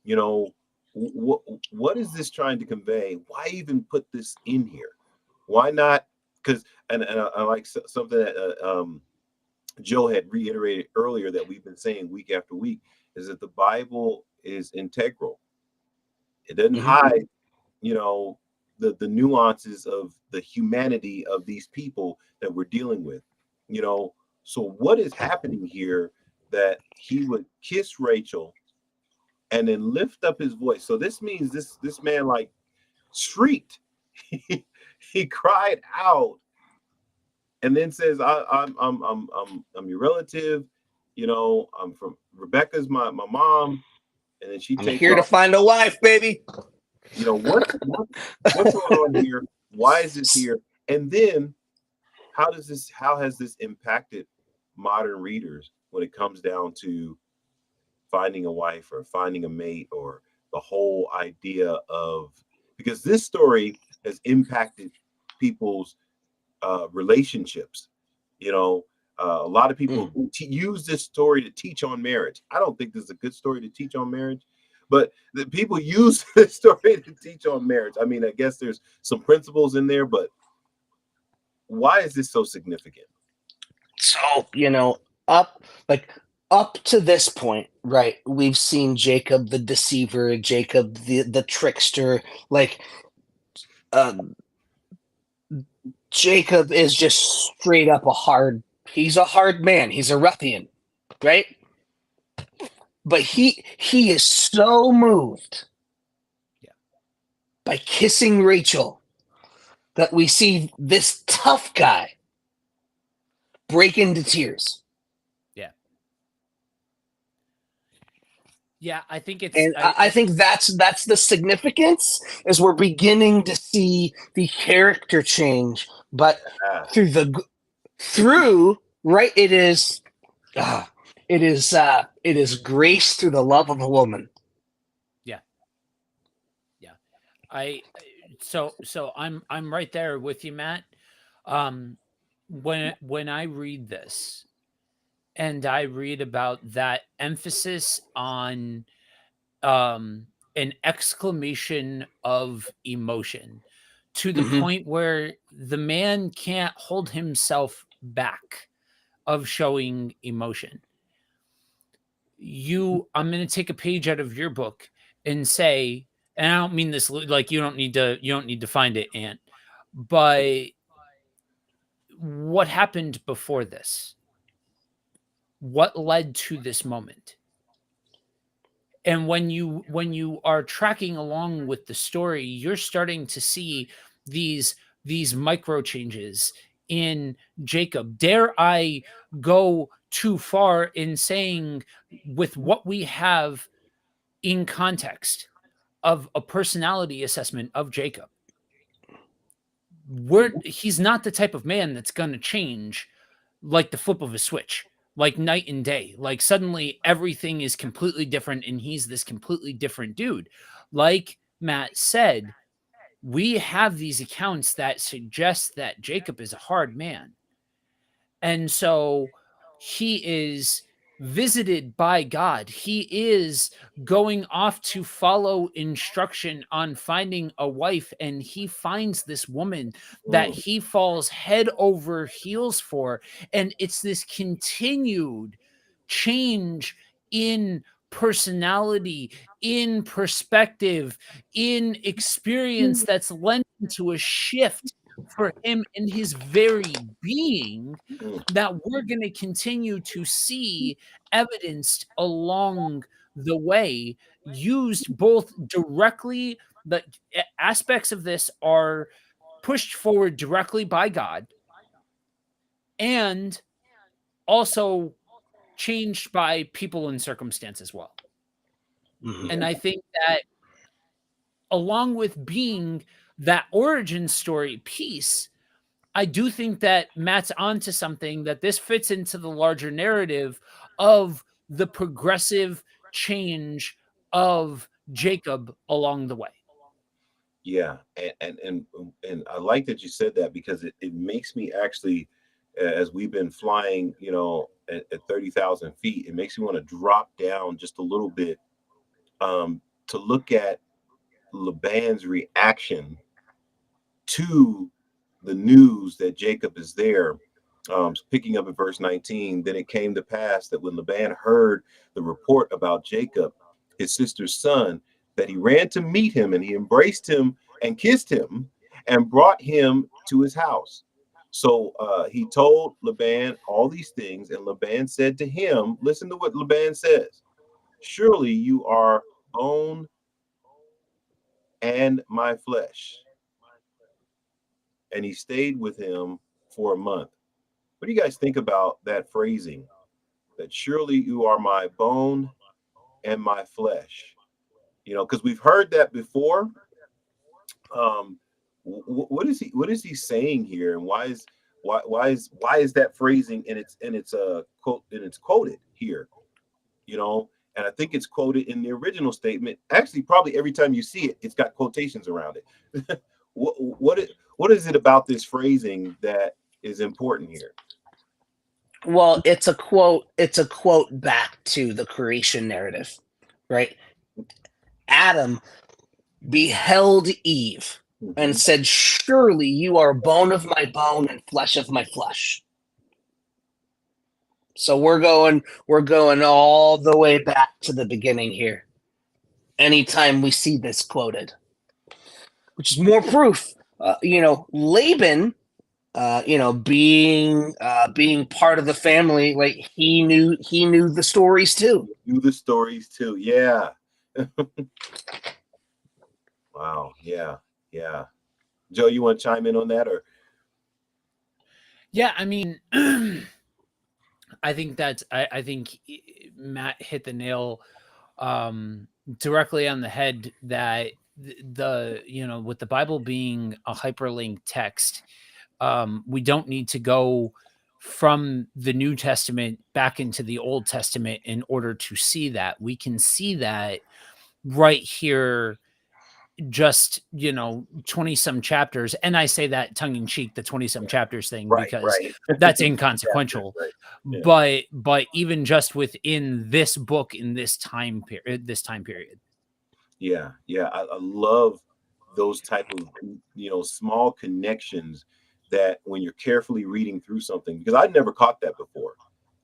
You know, what is this trying to convey? Why even put this in here? Why not? Because and I like something that Joe had reiterated earlier that we've been saying week after week is that the Bible is integral. It doesn't hide, you know, the nuances of the humanity of these people that we're dealing with. You know, so what is happening here that he would kiss Rachel and then lift up his voice? So this means this man like shrieked. He cried out and then says, I'm your relative. You know, I'm from Rebecca's my mom, and then she
I'm
takes
here to
off.
find a wife, baby.
You know what's going on here? Why is this here? And then how has this impacted modern readers when it comes down to finding a wife or finding a mate or the whole idea of, because this story has impacted people's relationships. You know, a lot of people use this story to teach on marriage. I don't think this is a good story to teach on marriage, but the people use this story to teach on marriage. I mean, I guess there's some principles in there, but why is this so significant?
So, you know, up to this point, right? We've seen Jacob the deceiver, Jacob the trickster. Like, Jacob is just straight up he's a hard man. He's a ruffian, right? But he is so moved by kissing Rachel that we see this tough guy break into tears.
Yeah, I think it's.
And I think that's the significance, is we're beginning to see the character change, but through right, it is grace through the love of a woman.
So I'm right there with you, Matt. When I read this and I read about that emphasis on an exclamation of emotion to the point where the man can't hold himself back of showing emotion. I'm going to take a page out of your book and say, and I don't mean this like you don't need to find it, Ant, but what happened before this? What led to this moment? And when you are tracking along with the story, you're starting to see these micro changes in Jacob. Dare I go too far in saying, with what we have in context of a personality assessment of Jacob, he's not the type of man that's going to change like the flip of a switch, like night and day. Like suddenly everything is completely different and he's this completely different dude. Like Matt said, we have these accounts that suggest that Jacob is a hard man. And so he is visited by God. He is going off to follow instruction on finding a wife, and he finds this woman that he falls head over heels for. And it's this continued change in personality, in perspective, in experience that's lent to a shift for him in his very being that we're going to continue to see evidenced along the way, used both directly. The aspects of this are pushed forward directly by God and also changed by people and circumstance as well. And I think that along with being that origin story piece, I do think that Matt's onto something, that this fits into the larger narrative of the progressive change of Jacob along the way.
Yeah, and I like that you said that, because it makes me actually, as we've been flying, at 30,000 feet, it makes me want to drop down just a little bit, to look at Laban's reaction to the news that Jacob is there. Picking up at verse 19, then it came to pass that when Laban heard the report about Jacob, his sister's son, that he ran to meet him, and he embraced him and kissed him and brought him to his house. So he told Laban all these things, and Laban said to him, listen to what Laban says, surely you are bone and my flesh. And he stayed with him for a month. What do you guys think about that phrasing? That surely you are my bone and my flesh. Because we've heard that before. What is he saying here, and why is that phrasing, and it's a quote, and it's quoted here? And I think it's quoted in the original statement. Actually, probably every time you see it, it's got quotations around it. What is it about this phrasing that is important here?
Well, it's a quote. It's a quote back to the creation narrative, right? Adam beheld Eve and said, surely you are bone of my bone and flesh of my flesh. So we're going all the way back to the beginning here. Anytime we see this quoted, which is more proof, Laban, being part of the family, like he knew the stories too.
Yeah. Wow. Yeah. Joe, you want to chime in on that, or?
Yeah, I mean, I think Matt hit the nail directly on the head, that with the Bible being a hyperlinked text, we don't need to go from the New Testament back into the Old Testament in order to see that. We can see that right here, just 20 some chapters, and I say that tongue in cheek, the 20 some chapters thing, because that's inconsequential. Yeah. But even just within this book, in this time period.
Yeah, I love those type of small connections, that when you're carefully reading through something, because I'd never caught that before,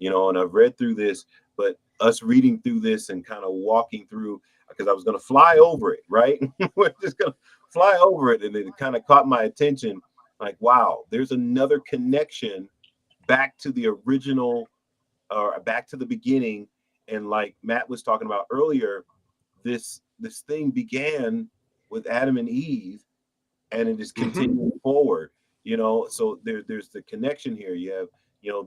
and I've read through this, but us reading through this and kind of walking through, because I was going to fly over it, right? We're just going to fly over it, and it kind of caught my attention, like, wow, there's another connection back to the original, or back to the beginning. And like Matt was talking about earlier, this thing began with Adam and Eve, and it is continuing forward. So there's the connection here. You have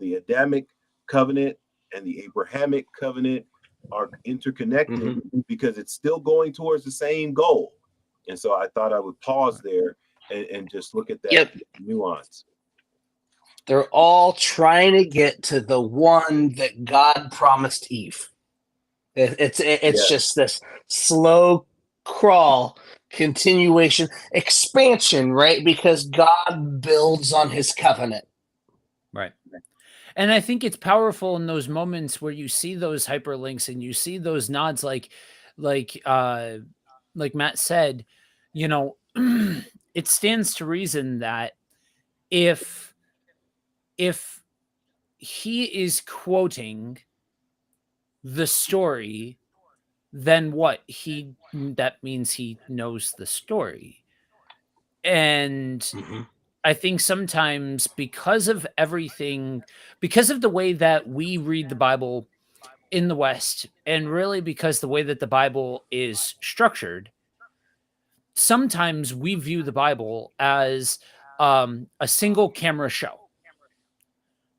the Adamic covenant and the Abrahamic covenant are interconnected, because it's still going towards the same goal. And so I thought I would pause there and just look at that nuance.
They're all trying to get to the one that God promised Eve. It's just this slow crawl, continuation, expansion, right? Because God builds on his covenant.
Right. And I think it's powerful in those moments where you see those hyperlinks and you see those nods, like Matt said, it stands to reason that if he is quoting the story, then that means he knows the story. And I think sometimes, because of the way that we read the Bible in the West, and really because the way that the Bible is structured, sometimes we view the Bible as a single camera show,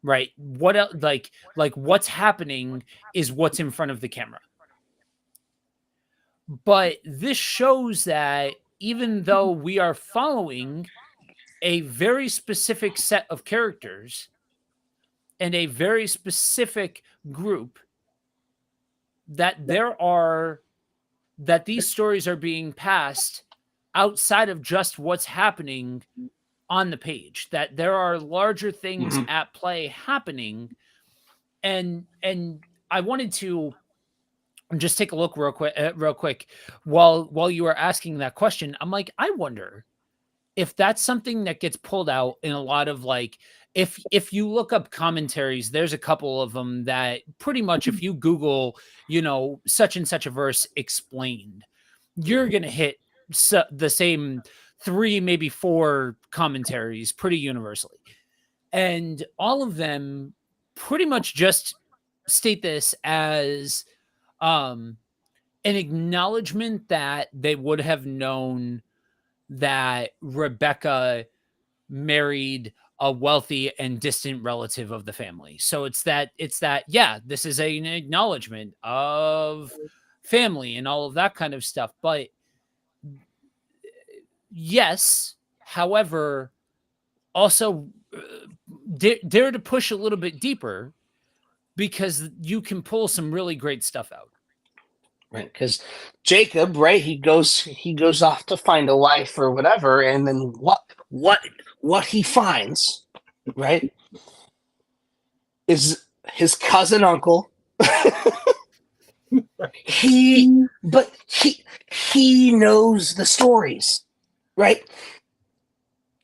right? What else, like what's happening is what's in front of the camera. But this shows that even though we are following a very specific set of characters and a very specific group, that these stories are being passed outside of just what's happening on the page, that there are larger things at play happening. And I wanted to just take a look real quick while you were asking that question. I'm like, I wonder if that's something that gets pulled out in a lot of, like, if you look up commentaries, there's a couple of them that pretty much, if you Google, such and such a verse explained, you're going to hit the same 3, maybe 4 commentaries pretty universally. And all of them pretty much just state this as an acknowledgement that they would have known that Rebecca married a wealthy and distant relative of the family. So it's that, yeah, this is an acknowledgement of family and all of that kind of stuff. But yes, however, also dare to push a little bit deeper, because you can pull some really great stuff out.
Right, because Jacob, right, he goes off to find a wife or whatever, and then what he finds, right, is his cousin uncle. he knows the stories, right?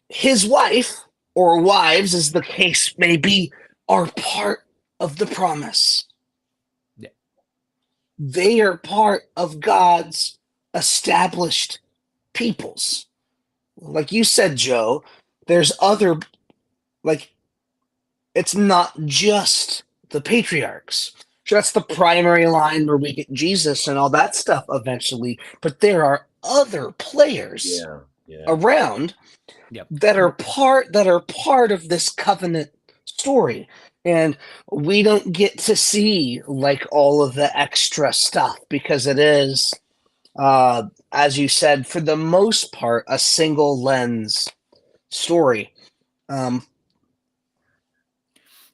His wife, or wives, as the case may be, are part of the promise. They are part of God's established peoples. Like you said, Joe, there's other, like, it's not just the patriarchs. Sure, that's the primary line where we get Jesus and all that stuff eventually, but there are other players around that are part of this covenant story. And we don't get to see, like, all of the extra stuff, because it is, as you said, for the most part, a single lens story.
And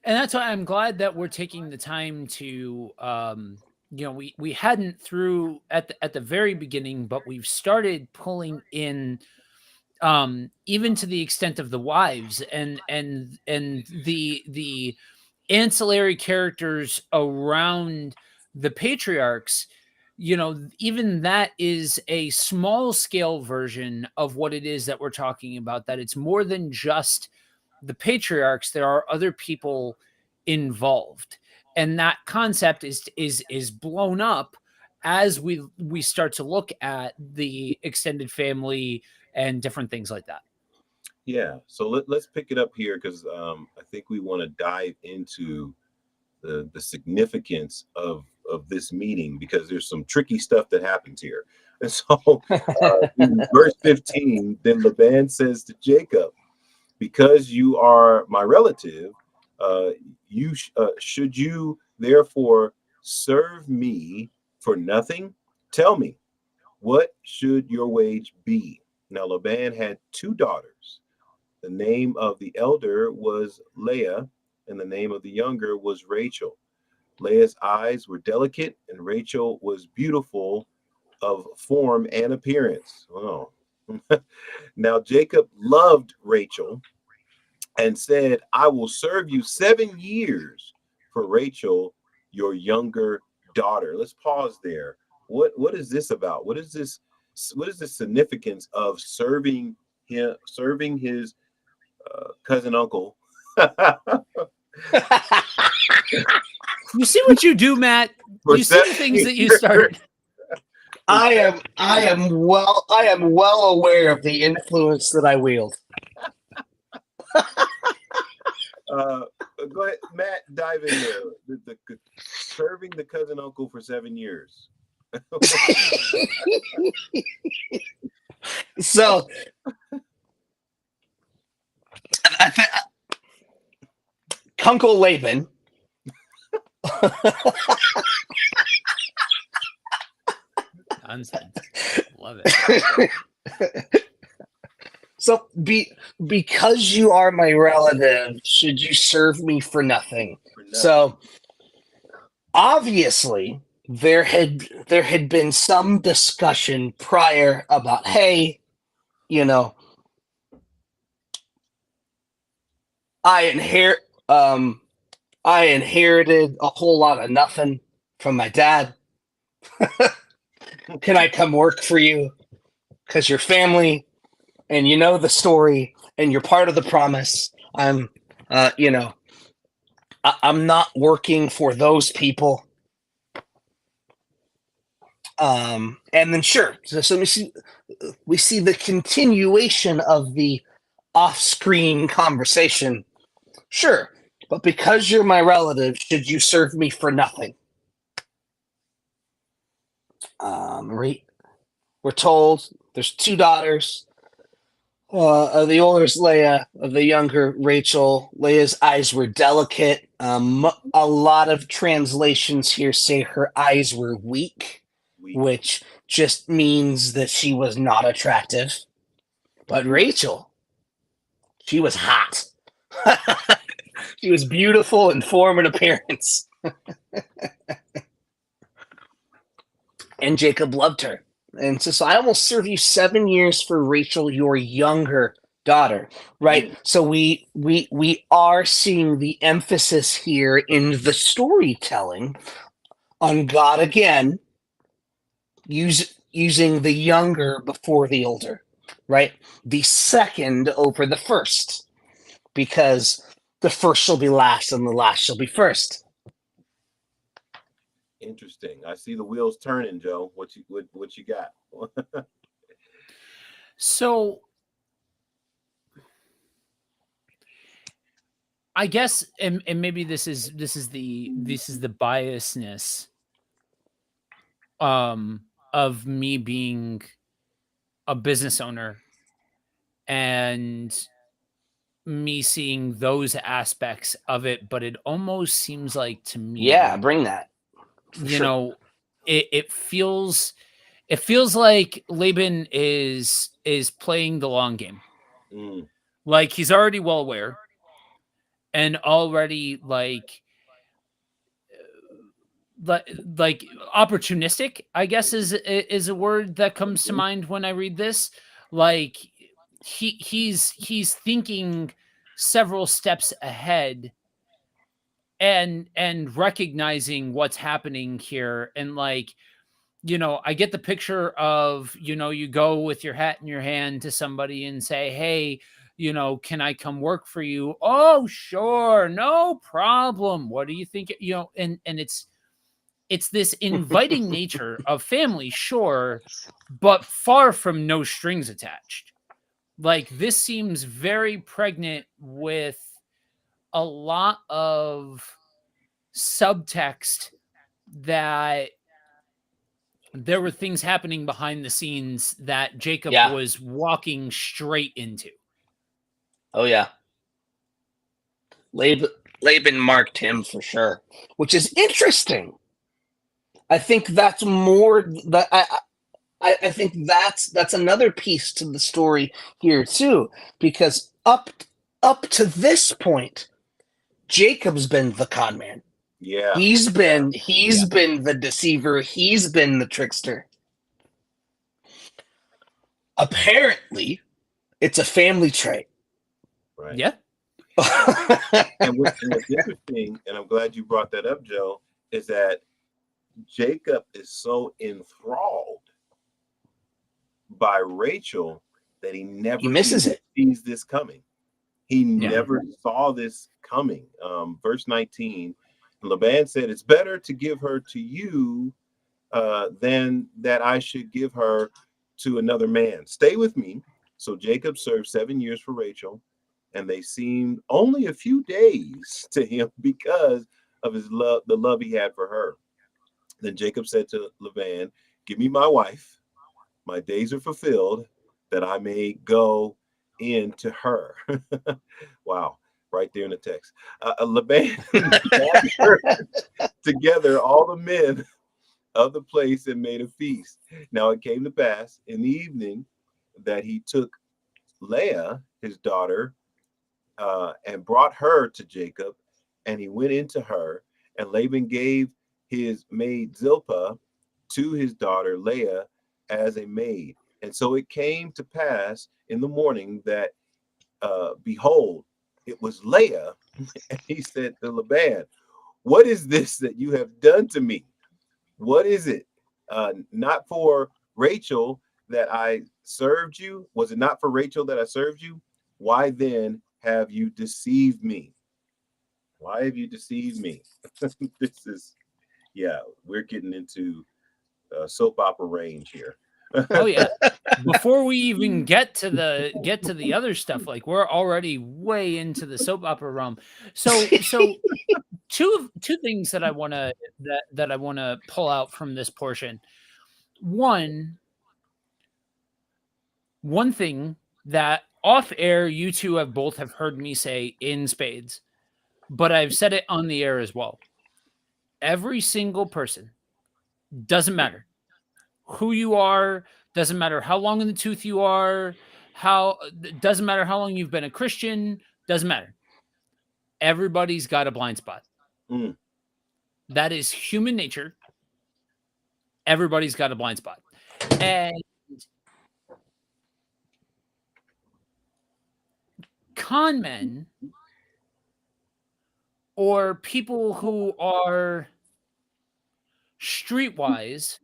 that's why I'm glad that we're taking the time to, we hadn't through at the very beginning, but we've started pulling in, even to the extent of the wives and the ancillary characters around the patriarchs. Even that is a small scale version of what it is that we're talking about, that it's more than just the patriarchs. There are other people involved, and that concept is blown up as we start to look at the extended family and different things like that.
Yeah, so let's pick it up here, because I think we want to dive into the significance of this meeting, because there's some tricky stuff that happens here. And so in verse 15, then Laban says to Jacob, "Because you are my relative, should you therefore serve me for nothing? Tell me, what should your wage be?" Now Laban had 2 daughters. The name of the elder was Leah, and the name of the younger was Rachel. Leah's eyes were delicate, and Rachel was beautiful of form and appearance. Oh. Now Jacob loved Rachel and said, "I will serve you 7 years for Rachel, your younger daughter." Let's pause there. What is this about? What is the significance of serving his cousin uncle?
You see what you do, Matt? You see the things that you started.
I am well aware of the influence that I wield.
Go ahead, Matt, dive in there. The serving the cousin uncle for 7 years.
So Uncle Laban
nonsense. Love it.
So because you are my relative, should you serve me for nothing?
For nothing.
So obviously there had been some discussion prior about, hey, you know, I inherited a whole lot of nothing from my dad. Can I come work for you? Because you're family and you know the story and you're part of the promise. I'm I'm not working for those people. And then sure, so we see the continuation of the off-screen conversation. Sure, but because you're my relative, should you serve me for nothing? Right. We're told there's two daughters. The older is Leia, of the younger Rachel. Leia's eyes were delicate. A lot of translations here say her eyes were weak, which just means that she was not attractive. But Rachel, she was hot. She was beautiful in form and appearance. And Jacob loved her. And so I will serve you 7 years for Rachel, your younger daughter, right? So we are seeing the emphasis here in the storytelling on God again, using the younger before the older, right? The second over the first, because the first shall be last and the last shall be first.
Interesting. I see the wheels turning, Joe. What you got?
So I guess, and maybe this is the biasness of me being a business owner and me seeing those aspects of it, but it almost seems like to me,
Yeah, bring that.
You know, it feels like Laban is playing the long game. Like he's already well aware and already like opportunistic, I guess is a word that comes to mind when I read this. Like he's thinking several steps ahead and recognizing what's happening here. And like, you know, I get the picture of, you know, you go with your hat in your hand to somebody and say, hey, you know, can I come work for you? Oh, sure. No problem. What do you think? You know, and it's this inviting nature of family, sure, but far from no strings attached. Like this seems very pregnant with a lot of subtext that there were things happening behind the scenes that Jacob was walking straight into.
Oh, yeah. Laban marked him for sure, which is interesting. I think that's more that I think that's another piece to the story here too, because up to this point, Jacob's been the con man.
Yeah.
He's been the deceiver, he's been the trickster. Apparently, it's a family trait.
Right.
Yeah.
And what's interesting, and I'm glad you brought that up, Joe, is that Jacob is so enthralled by Rachel that he never sees this coming. He never saw this coming. Verse 19, Laban said, it's better to give her to you than that I should give her to another man. Stay with me. So Jacob served 7 years for Rachel, and they seemed only a few days to him because of his love, the love he had for her. Then Jacob said to Laban, give me my wife. My days are fulfilled that I may go in to her. Wow. Right there in the text. Laban together all the men of the place and made a feast. Now it came to pass in the evening that he took Leah, his daughter, and brought her to Jacob, and he went into her, and Laban gave his maid Zilpah to his daughter Leah as a maid. And so it came to pass in the morning that, behold, it was Leah. And he said to Laban, what is this that you have done to me? What is it? Not for Rachel that I served you? Was it not for Rachel that I served you? Why then have you deceived me? Why have you deceived me? This is, yeah, we're getting into soap opera range here.
Oh yeah. Before we even get to the other stuff, like we're already way into the soap opera realm. So two things that I wanna that I wanna pull out from this portion. One thing that off air you two have both have heard me say in spades, but I've said it on the air as well. Every single person, doesn't matter who you are, doesn't matter how long in the tooth you are, doesn't matter how long you've been a Christian, doesn't matter. Everybody's got a blind spot.
Mm.
That is human nature. Everybody's got a blind spot. And con men or people who are streetwise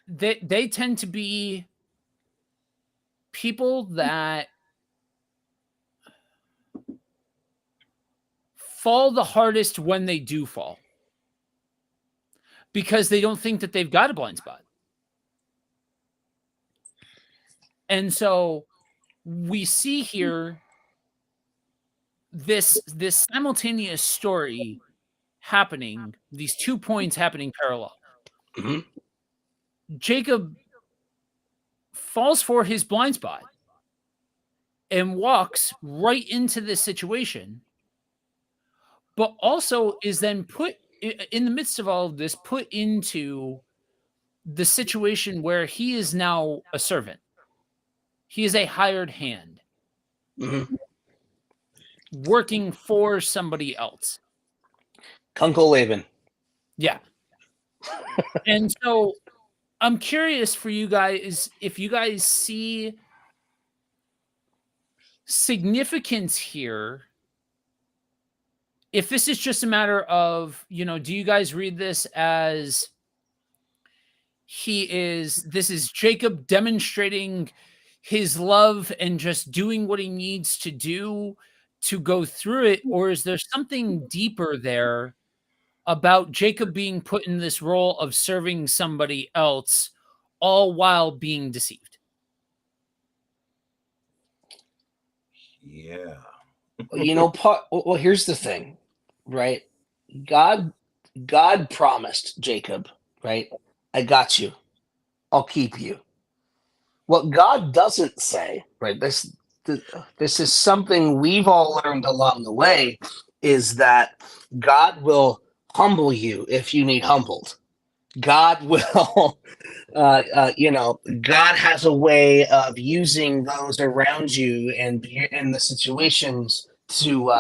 they tend to be people that fall the hardest when they do fall because they don't think that they've got a blind spot. And so we see here this simultaneous story happening, these 2 points happening parallel.
Mhm.
Jacob falls for his blind spot and walks right into this situation, but also is then put in the midst of all of this, put into the situation where he is now a servant. He is a hired hand
Mhm.
working for somebody else.
Uncle Laban.
Yeah. And so I'm curious for you guys if you guys see significance here. If this is just a matter of, do you guys read this as this is Jacob demonstrating his love and just doing what he needs to do to go through it? Or is there something deeper there about Jacob being put in this role of serving somebody else, all while being deceived?
Yeah.
Well, here's the thing, right? God promised Jacob, right? I got you. I'll keep you. What God doesn't say, right? This is something we've all learned along the way, is that God will humble you if you need humbled. God will, God has a way of using those around you and in the situations to,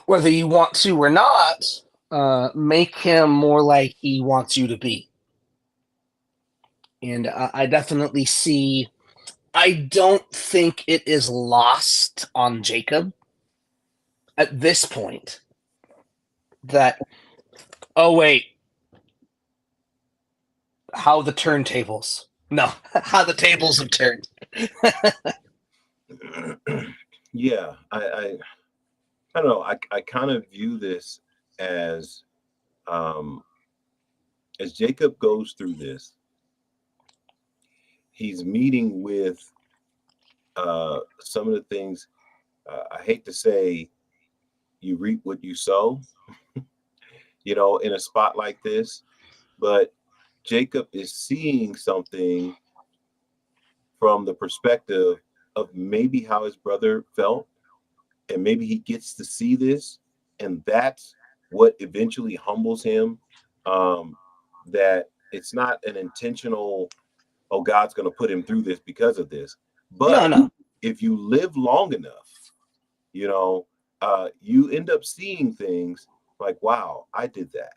whether you want to or not, make him more like he wants you to be. And I definitely see. I don't think it is lost on Jacob at this point that, oh, wait, how the turntables. No, how the tables have turned.
Yeah, I don't know. I kind of view this as Jacob goes through this, he's meeting with some of the things. I hate to say, you reap what you sow, in a spot like this, but Jacob is seeing something from the perspective of maybe how his brother felt, and maybe he gets to see this, and that's what eventually humbles him. That it's not an intentional, oh, God's going to put him through this because of this. But
No.
if you live long enough, you end up seeing things like, wow, I did that.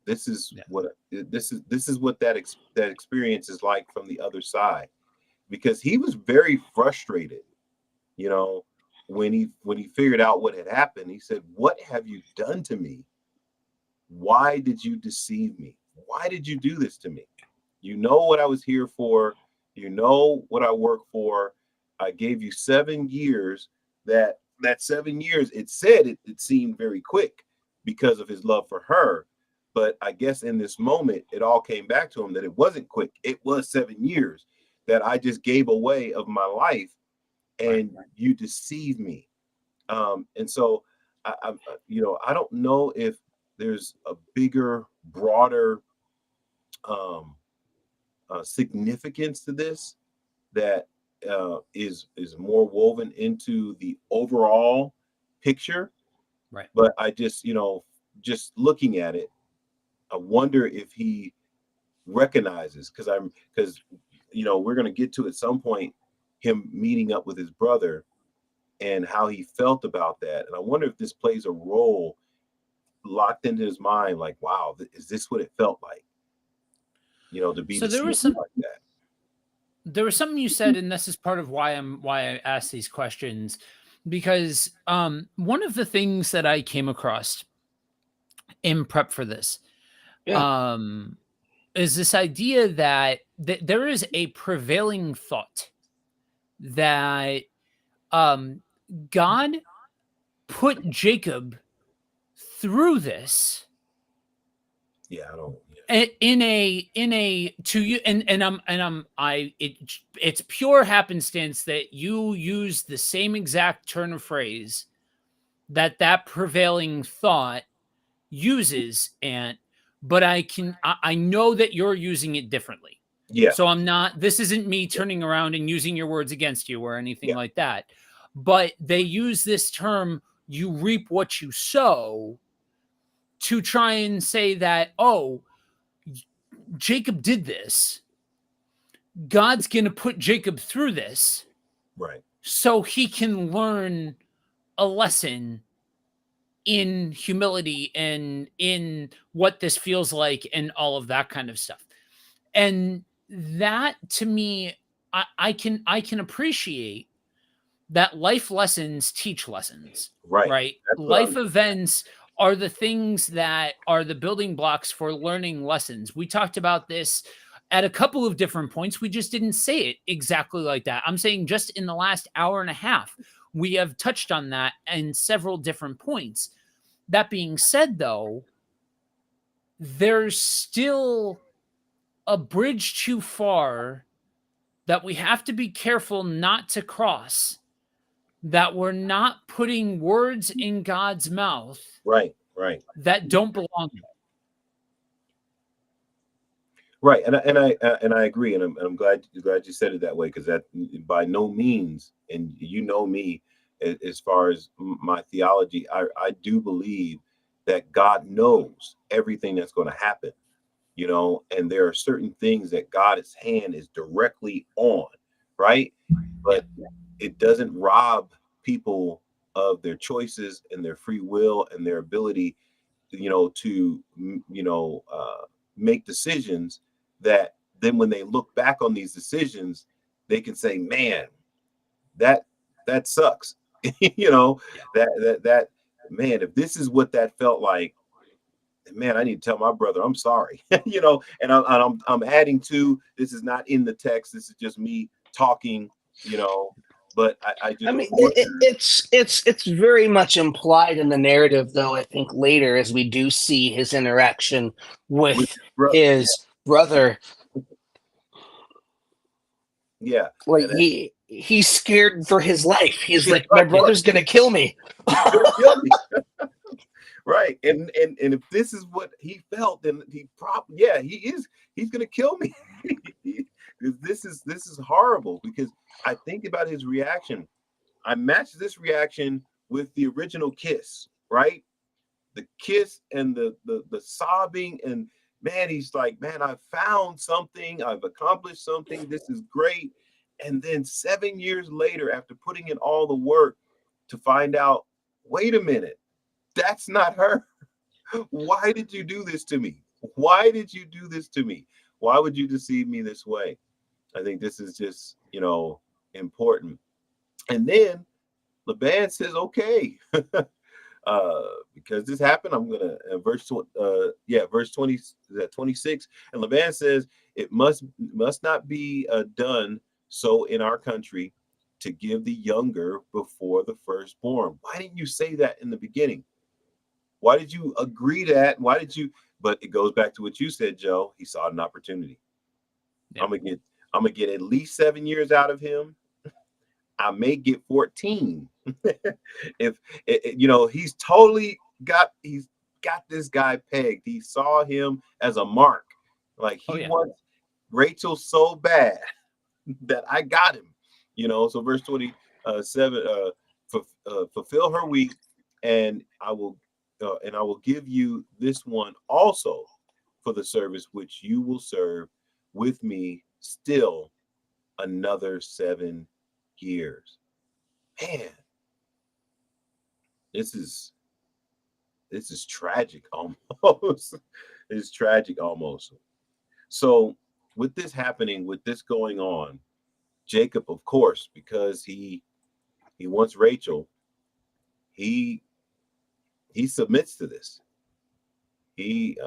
This is what that experience is like from the other side, because he was very frustrated, when he figured out what had happened. He said, "What have you done to me? Why did you deceive me? Why did you do this to me? You know what I was here for. You know what I work for. I gave you 7 years. That 7 years, it said it seemed very quick because of his love for her. But I guess in this moment, it all came back to him that it wasn't quick. It was 7 years that I just gave away of my life, and you deceived me. And so I don't know if there's a bigger, broader significance to this that is more woven into the overall picture.
Right.
But I just looking at it, I wonder if he recognizes, because we're going to get to at some point him meeting up with his brother and how he felt about that. And I wonder if this plays a role locked into his mind, like, wow, is this what it felt like? To be
So there was
like that.
There was something you said, and this is part of why I asked these questions, because one of the things that I came across in prep for this is this idea that there is a prevailing thought that God put Jacob through this.
Yeah, I don't.
In a to you, it's pure happenstance that you use the same exact turn of phrase that prevailing thought uses, but I know that you're using it differently.
Yeah.
So this isn't me turning around and using your words against you or anything like that. But they use this term, you reap what you sow, to try and say that, oh, Jacob did this. God's going to put Jacob through this.
Right.
So he can learn a lesson in humility and in what this feels like and all of that kind of stuff. And that, to me, I can appreciate that life lessons teach lessons. Right. Life events are the things that are the building blocks for learning lessons. We talked about this at a couple of different points. We just didn't say it exactly like that. I'm saying just in the last hour and a half, we have touched on that in several different points. That being said, though, there's still a bridge too far that we have to be careful not to cross, that we're not putting words in God's mouth.
Right.
That don't belong to him.
Right. And I agree. And I'm glad you said it that way, because that by no means, and me, as far as my theology, I do believe that God knows everything that's going to happen, and there are certain things that God's hand is directly on, right? But it doesn't rob people of their choices and their free will and their ability, to, make decisions that then when they look back on these decisions, they can say, man, that sucks. That man, if this is what that felt like, man, I need to tell my brother I'm sorry. And I'm adding to, this is not in the text, this is just me talking, but I just
it's very much implied in the narrative, though. I think later, as we do see his interaction with his brother, like he's scared for his life. He's like, my brother's gonna kill me.
Right. And if this is what he felt, then he's gonna kill me. This is horrible, because I think about his reaction. I match this reaction with the original kiss, right? the kiss and the sobbing, and man, he's like, man, I've found something, I've accomplished something, this is great. And then 7 years later, after putting in all the work, to find out, wait a minute, that's not her. Why did you do this to me? Why did you do this to me? Why would you deceive me this way? I think this is just, important. And then Laban says, okay, because this happened, I'm gonna verse 20, 26. And Laban says, it must not be done so in our country, to give the younger before the firstborn. Why didn't you say that in the beginning? Why did you agree to that? Why did you? But it goes back to what you said, Joe. He saw an opportunity. Yeah. I'm gonna get at least 7 years out of him. I may get 14. If he's totally got this guy pegged. He saw him as a mark. Like he wants Rachel so bad that I got him. So verse 27, fulfill her week, and I will give you this one also for the service which you will serve with me still another 7 years. Man, this is tragic almost. It's tragic almost. So with this happening, with this going on, Jacob, of course, because he wants Rachel, he submits to this. He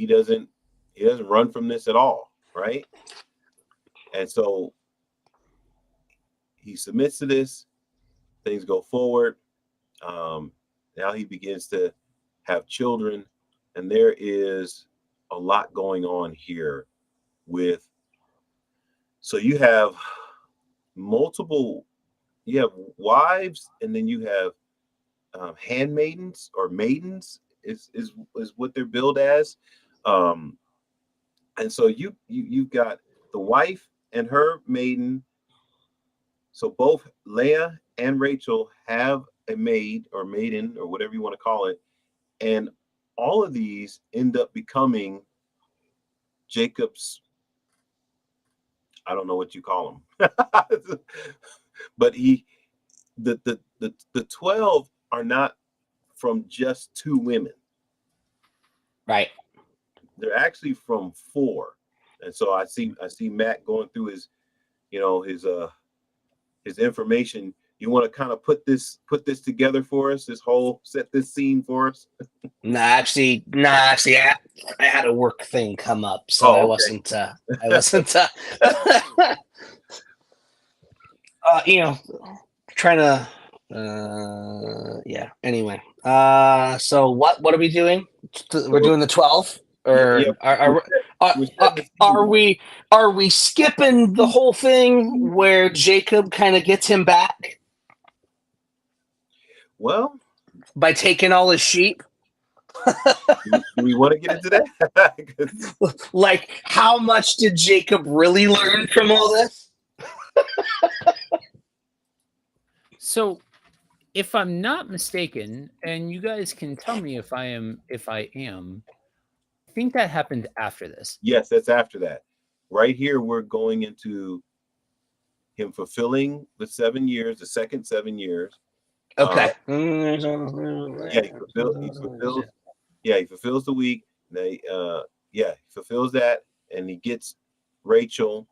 doesn't run from this at all, right? And so he submits to this. Things go forward. Now he begins to have children, and there is a lot going on here with. So you have wives, and then you have handmaidens or maidens is what they're billed as. And so you've got the wife and her maiden. So both Leah and Rachel have a maid or maiden or whatever you want to call it. And all of these end up becoming Jacob's, I don't know what you call them, but the 12 are not from just 2 women.
Right.
They're actually from 4. And so I see Matt going through his information. You want to kind of put this together for us, set this scene for us?
Actually, I had a work thing come up, so I wasn't trying to anyway. So what are we doing? We're doing the 12, or are we skipping the whole thing where Jacob kind of gets him back?
Well,
by taking all his sheep.
Do we want to get into that?
Like, how much did Jacob really learn from all this?
So, if I'm not mistaken, and you guys can tell me if I am, I think that happened after this.
Yes, that's after that. Right here, we're going into him fulfilling the 7 years, the second 7 years.
Okay.
He fulfills the week. He fulfills that, and he gets Rachel.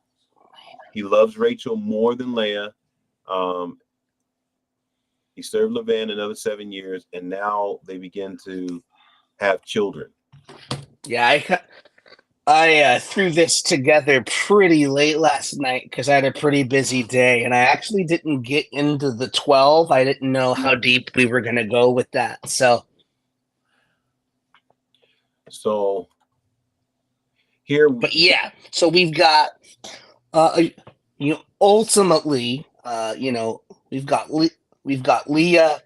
He loves Rachel more than Leah. He served Laban another 7 years, and now they begin to have children.
Yeah, I threw this together pretty late last night because I had a pretty busy day, and I actually didn't get into the 12. I didn't know how deep we were going to go with that. So
here,
but yeah, so we've got, ultimately, we've got Leah,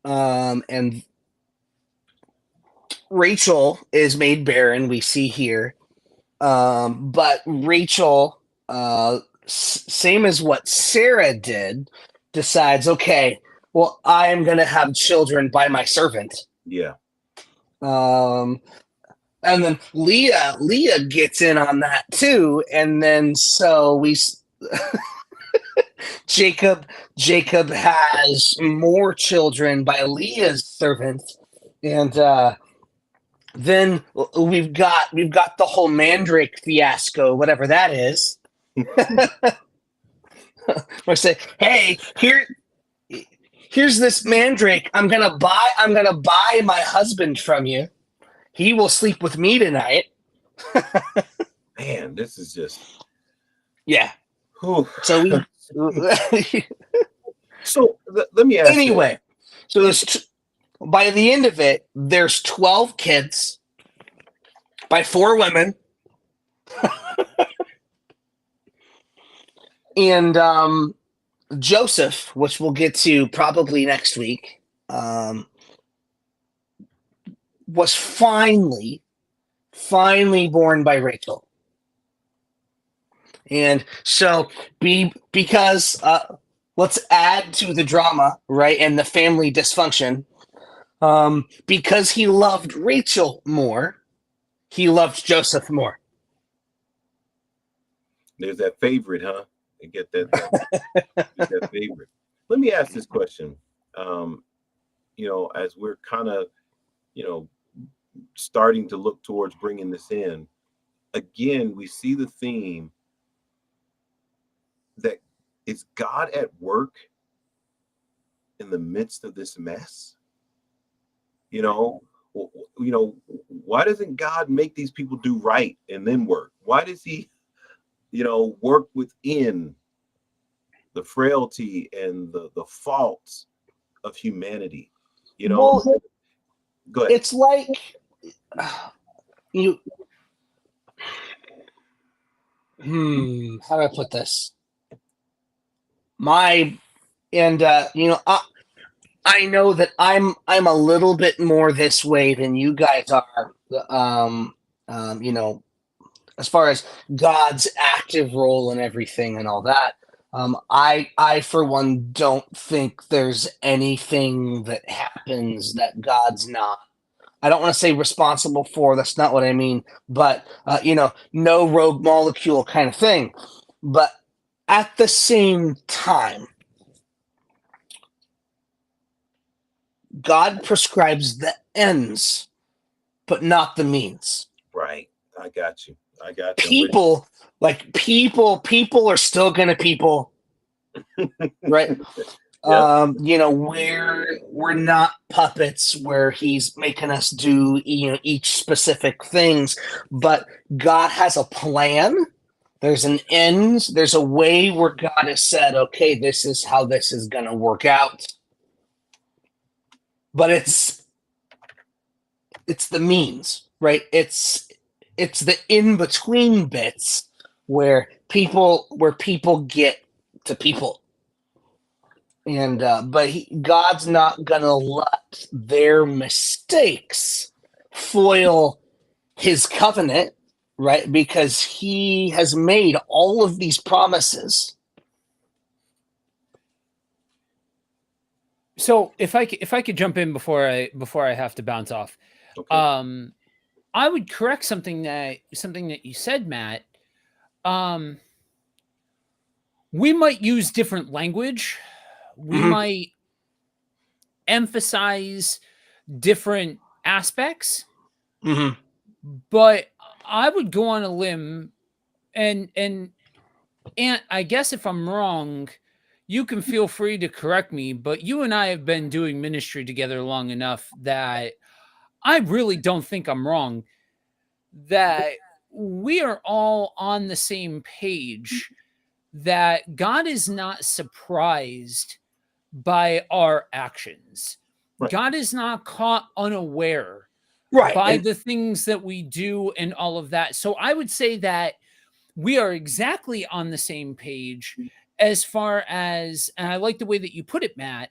and Rachel is made barren. We see here. But Rachel, same as what Sarah did, decides, okay, well, I am going to have children by my servant.
Yeah.
And then Leah gets in on that too. And then so Jacob has more children by Leah's servant. And then we've got the whole Mandrake fiasco, whatever that is. I say, hey, here's this Mandrake. I'm gonna buy my husband from you. He will sleep with me tonight.
Man, this is just
Yeah.
whew.
So
So let me ask
anyway. So by the end of it, there's 12 kids by 4 women. And Joseph, which we'll get to probably next week, was finally born by Rachel. And so because let's add to the drama, right, and the family dysfunction. Because he loved Rachel more, he loved Joseph more.
There's that favorite, huh? You get that favorite. Let me ask this question. As we're kind of, starting to look towards bringing this in, again, we see the theme that is God at work in the midst of this mess? Why doesn't God make these people do right and then work? Why does he work within the frailty and the faults of humanity?
Well,
go ahead.
It's like how do I put this? I know that I'm a little bit more this way than you guys are. As far as God's active role in everything and all that. I for one don't think there's anything that happens that God's not. I don't want to say responsible for. That's not what I mean. But no rogue molecule kind of thing. But at the same time, God prescribes the ends, but not the means.
Right. I got you.
People are still gonna people, right?
Yep.
We're not puppets where he's making us do each specific things, but God has a plan. There's an end. There's a way where God has said, okay, this is how this is gonna work out. But it's the means, right? It's the in-between bits where people get to people. And but God's not gonna let their mistakes foil his covenant, right? Because he has made all of these promises.
So if I could jump in before I have to bounce off,
Okay.
I would correct something that you said, Matt. We might use different language. We might emphasize different aspects, but I would go on a limb and I guess if I'm wrong, you can feel free to correct me, but you and I have been doing ministry together long enough that I really don't think I'm wrong, that we are all on the same page, that God is not surprised by our actions.
Right.
God is not caught unaware by the things that we do and all of that. So I would say that we are exactly on the same page as far as, and I like the way that you put it, Matt,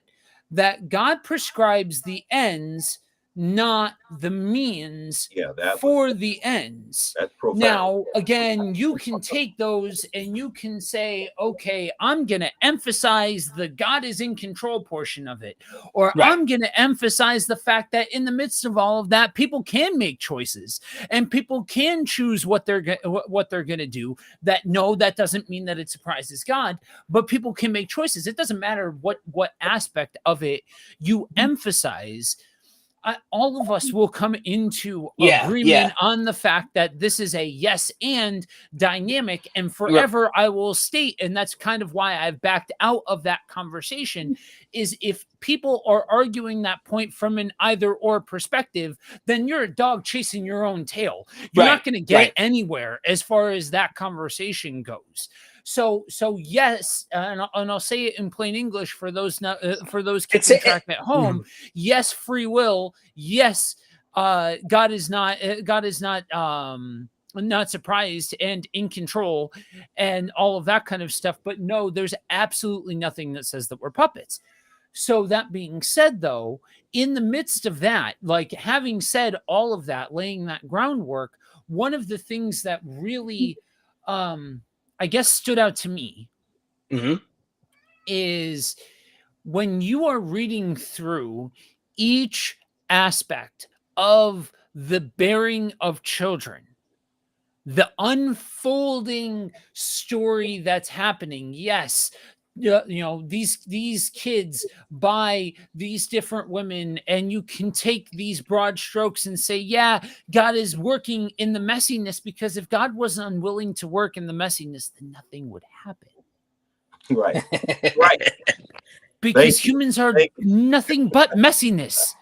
that God prescribes the ends not the means
that
for the ends.
That's profound.
Now, again, you can take those and you can say, okay, I'm going to emphasize the God is in control portion of it. Or I'm going to emphasize the fact that in the midst of all of that, people can make choices and people can choose what they're going to do. That doesn't mean that it surprises God, but people can make choices. It doesn't matter what aspect of it you emphasize. All of us will come into agreement on the fact that this is a yes and dynamic, and forever I will state, and that's kind of why I've backed out of that conversation, is if people are arguing that point from an either or perspective, then you're a dog chasing your own tail. You're not going to get anywhere as far as that conversation goes. So yes, and I'll say it in plain English for those keeping track at home. Yes, free will. Yes, God is not surprised and in control and all of that kind of stuff. But no, there's absolutely nothing that says that we're puppets. So that being said, though, in the midst of that, like having said all of that, laying that groundwork, one of the things that really I guess stood out to me is when you are reading through each aspect of the bearing of children, the unfolding story that's happening. Yes, these kids by these different women, and you can take these broad strokes and say, yeah, God is working in the messiness, because if God wasn't unwilling to work in the messiness, then nothing would happen.
Right.
Because humans are nothing but messiness.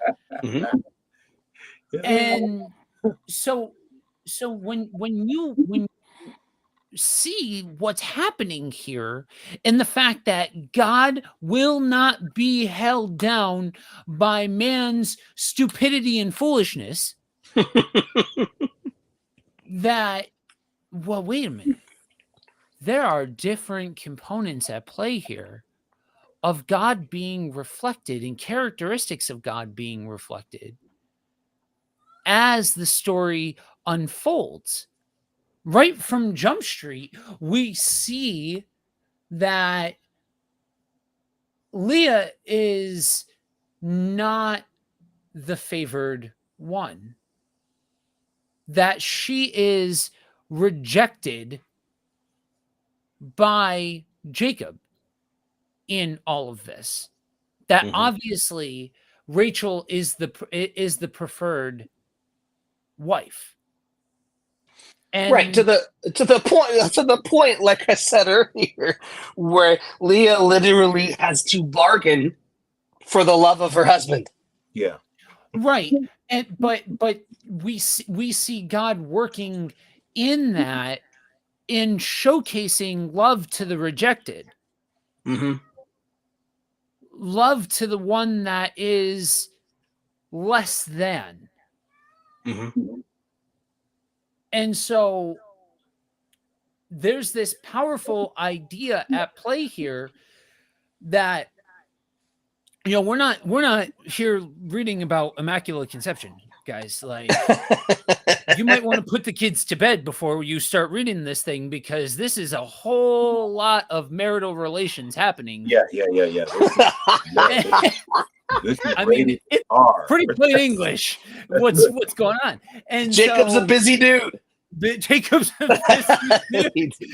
And so when you see what's happening here, and the fact that God will not be held down by man's stupidity and foolishness, that, well, wait a minute. There are different components at play here of God being reflected and characteristics of God being reflected as the story unfolds. Right from Jump Street, we see that Leah is not the favored one, that she is rejected by Jacob in all of this, that obviously Rachel is the preferred wife. And
to the point, like I said earlier, where Leah literally has to bargain for the love of her husband.
Yeah.
Right. And but we see God working in that, in showcasing love to the rejected. Love to the one that is less than. And so there's this powerful idea at play here that, we're not here reading about Immaculate Conception, guys. Like, you might want to put the kids to bed before you start reading this thing, because this is a whole lot of marital relations happening.
Yeah.
I mean, it's pretty plain English. What's going on? And
Jacob's a busy dude.
Jacob's a busy dude.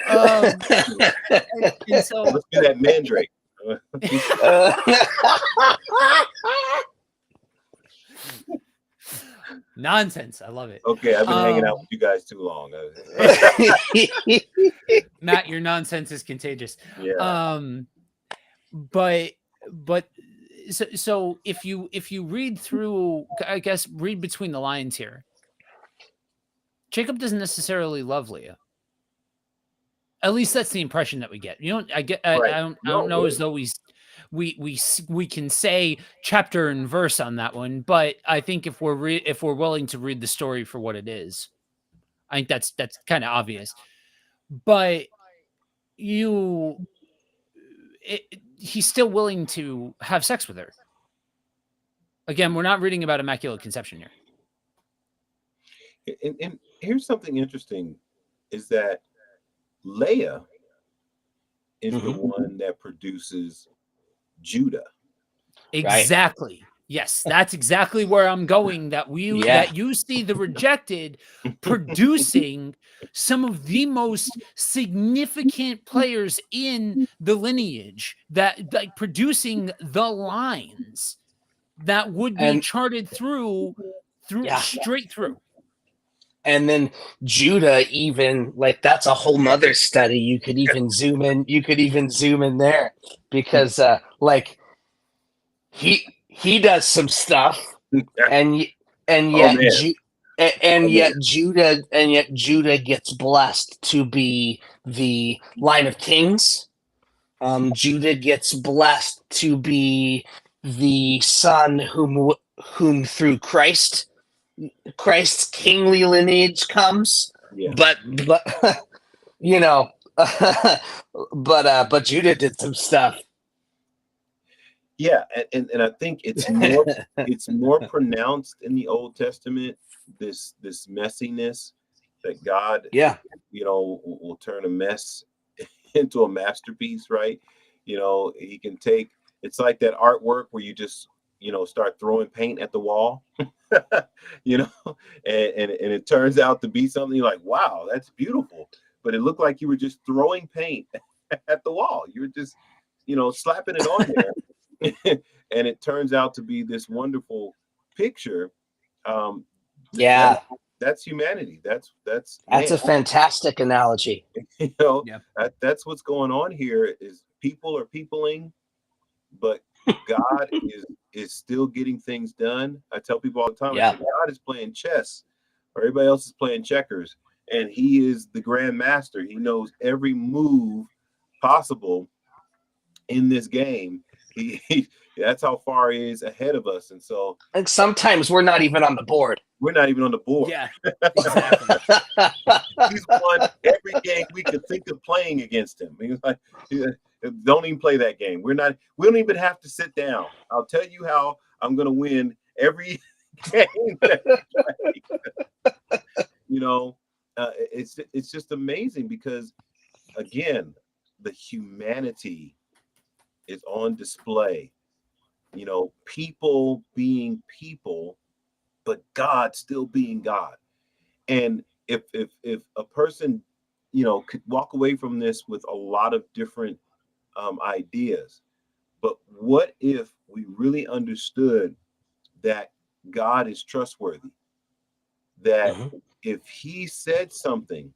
And so
let's do that mandrake.
Nonsense. I love it.
Okay, I've been hanging out with you guys too long.
Matt, your nonsense is contagious.
Yeah.
But so if you read through, I guess, read between the lines here, Jacob doesn't necessarily love Leah. At least that's the impression that we get. I don't know as though we can say chapter and verse on that one, but I think if we're willing to read the story for what it is, I think that's kind of obvious. But he's still willing to have sex with her. Again, we're not reading about Immaculate Conception here.
And here's something interesting, is that Leah is the one that produces Judah.
Exactly. Right. Yes, that's exactly where I'm going. That you see the rejected producing some of the most significant players in the lineage, that like producing the lines that would be charted through straight through.
And then Judah, even like that's a whole nother study. You could even zoom in. You could even zoom in there because like he does some stuff, and yet Judah gets blessed to be the line of kings. Judah gets blessed to be the son whom through Christ's kingly lineage comes. But you know, but Judah did some stuff.
Yeah, and I think it's more pronounced in the Old Testament, this messiness that God will turn a mess into a masterpiece, right? He can take, it's like that artwork where you just start throwing paint at the wall, and it turns out to be something like, wow, that's beautiful, but it looked like you were just throwing paint at the wall. You were just slapping it on there. And it turns out to be this wonderful picture. That's humanity. That's
a fantastic analogy.
That's what's going on here. Is people are peopling, but God is still getting things done. I tell people all the time, I say, God is playing chess, or everybody else is playing checkers, and He is the grand master. He knows every move possible in this game. That's how far he is ahead of us. And so
sometimes we're not even on the board.
Yeah, exactly. He's won every game we could think of playing against him. He's like, don't even play that game. We don't even have to sit down. I'll tell you how I'm going to win every game. It's just amazing because, again, the humanity is on display. People being people, but God still being God. And if a person, could walk away from this with a lot of different ideas, but what if we really understood that God is trustworthy? That if He said something,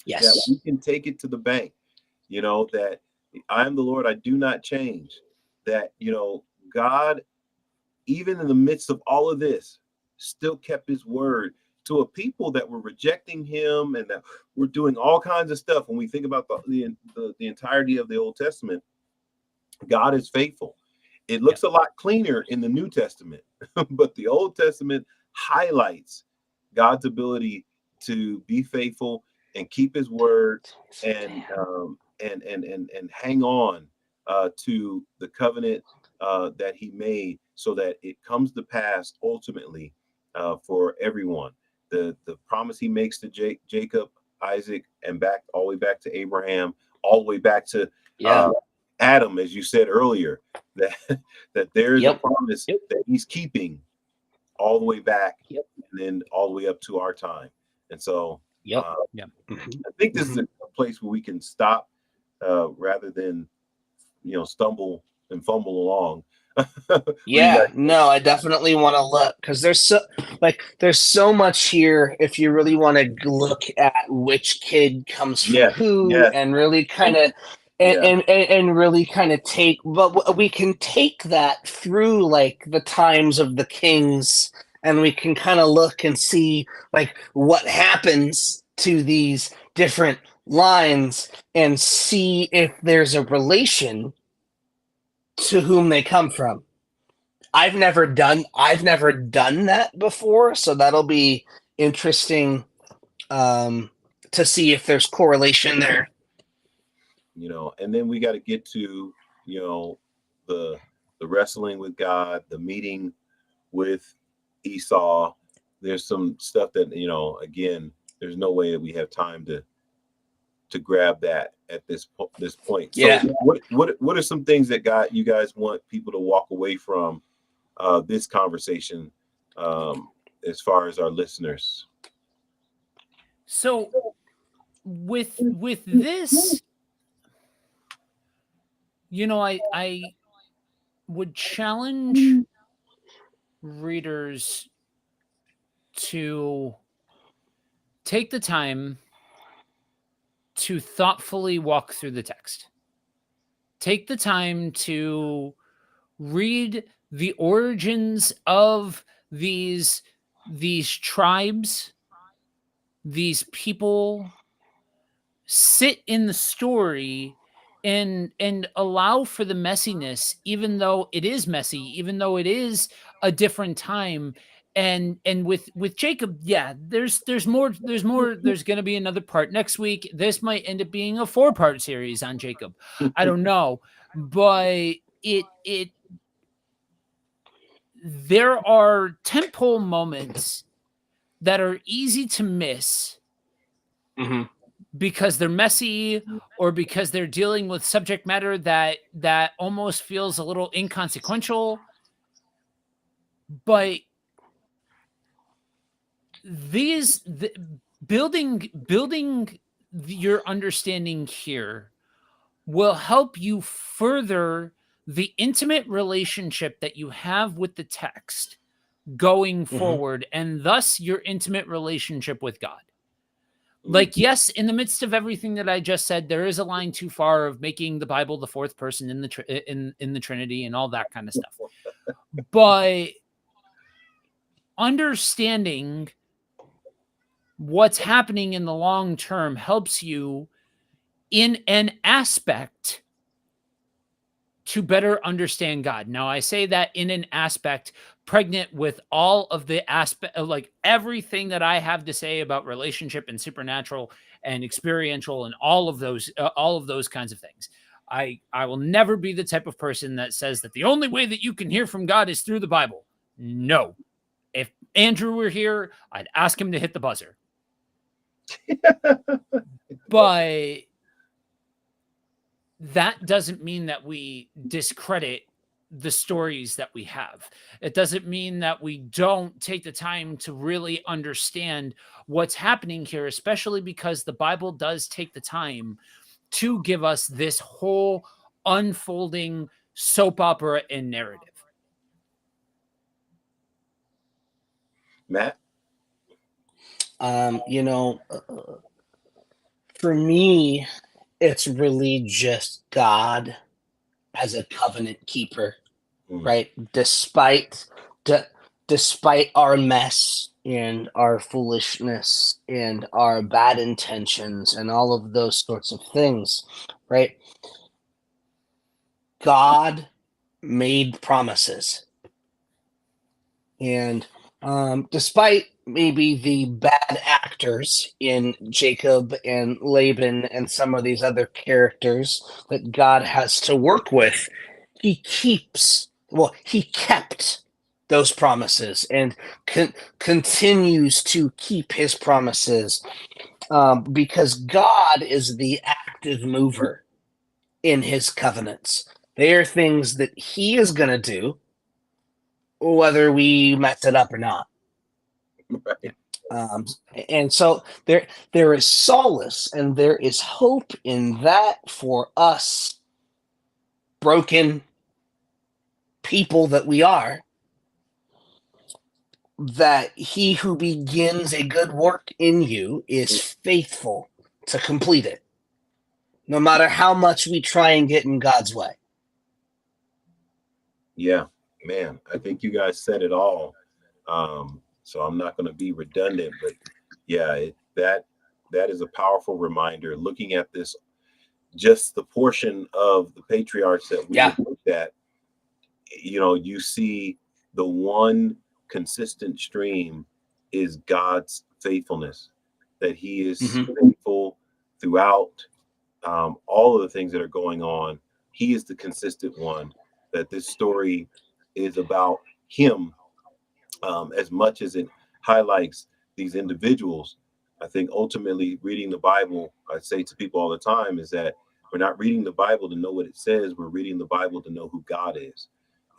that we can take it to the bank. That I am the Lord, I do not change. That God, even in the midst of all of this, still kept His word to a people that were rejecting Him and that were doing all kinds of stuff. When we think about the entirety of the Old Testament, God is faithful. It looks a lot cleaner in the New Testament, but the Old Testament highlights God's ability to be faithful and keep His word and hang on to the covenant that He made, so that it comes to pass ultimately for everyone. The promise He makes to Jacob, Isaac, and back all the way back to Abraham, all the way back to Adam, as you said earlier, that there is a promise that He's keeping all the way back, and then all the way up to our time. And so I think this is a place where we can stop rather than stumble and fumble along.
No, I definitely want to look, because there's so much here. If you really want to look at which kid comes from who, and really kind of and really kind of take, but we can take that through like the times of the kings, and we can kind of look and see like what happens to these different lines and see if there's a relation to whom they come from. I've never done that before, so that'll be interesting to see if there's correlation there.
And then we got to get to the wrestling with God, the meeting with Esau. There's some stuff that, again, there's no way that we have time to grab that at this point.
Yeah.
So what are some things that you guys want people to walk away from this conversation as far as our listeners?
So with this, I would challenge readers to take the time to thoughtfully walk through the text. Take the time to read the origins of these tribes, these people. Sit in the story and allow for the messiness, even though it is messy, even though it is a different time. And with Jacob, yeah, there's more. There's going to be another part next week. This might end up being a 4-part series on Jacob. I don't know, but there are tentpole moments that are easy to miss because they're messy or because they're dealing with subject matter that almost feels a little inconsequential. But building your understanding here will help you further the intimate relationship that you have with the text going forward, and thus your intimate relationship with God. Like, yes, in the midst of everything that I just said, there is a line too far of making the Bible the fourth person in the Trinity and all that kind of stuff. But understanding what's happening in the long term helps you in an aspect to better understand God. Now, I say that in an aspect pregnant with all of the aspect of like everything that I have to say about relationship and supernatural and experiential and all of those kinds of things. I will never be the type of person that says that the only way that you can hear from God is through the Bible. No. If Andrew were here, I'd ask him to hit the buzzer. But that doesn't mean that we discredit the stories that we have. It doesn't mean that we don't take the time to really understand what's happening here, especially because the Bible does take the time to give us this whole unfolding soap opera and narrative.
Matt?
For me, it's really just God as a covenant keeper, right? Despite our mess and our foolishness and our bad intentions and all of those sorts of things, right? God made promises. And despite maybe the bad actors in Jacob and Laban and some of these other characters that God has to work with, he kept those promises and continues to keep his promises because God is the active mover in his covenants. They are things that he is going to do, whether we mess it up or not.
Right.
And so there is solace and there is hope in that for us broken people that we are, that he who begins a good work in you is faithful to complete it, no matter how much we try and get in God's way.
Yeah, man, I think you guys said it all. So I'm not going to be redundant, but yeah, that is a powerful reminder. Looking at this, just the portion of the patriarchs that we looked at, you see the one consistent stream is God's faithfulness, that he is faithful throughout all of the things that are going on. He is the consistent one, that this story is about him as much as it highlights these individuals, I think ultimately reading the Bible, I say to people all the time, is that we're not reading the Bible to know what it says. We're reading the Bible to know who God is.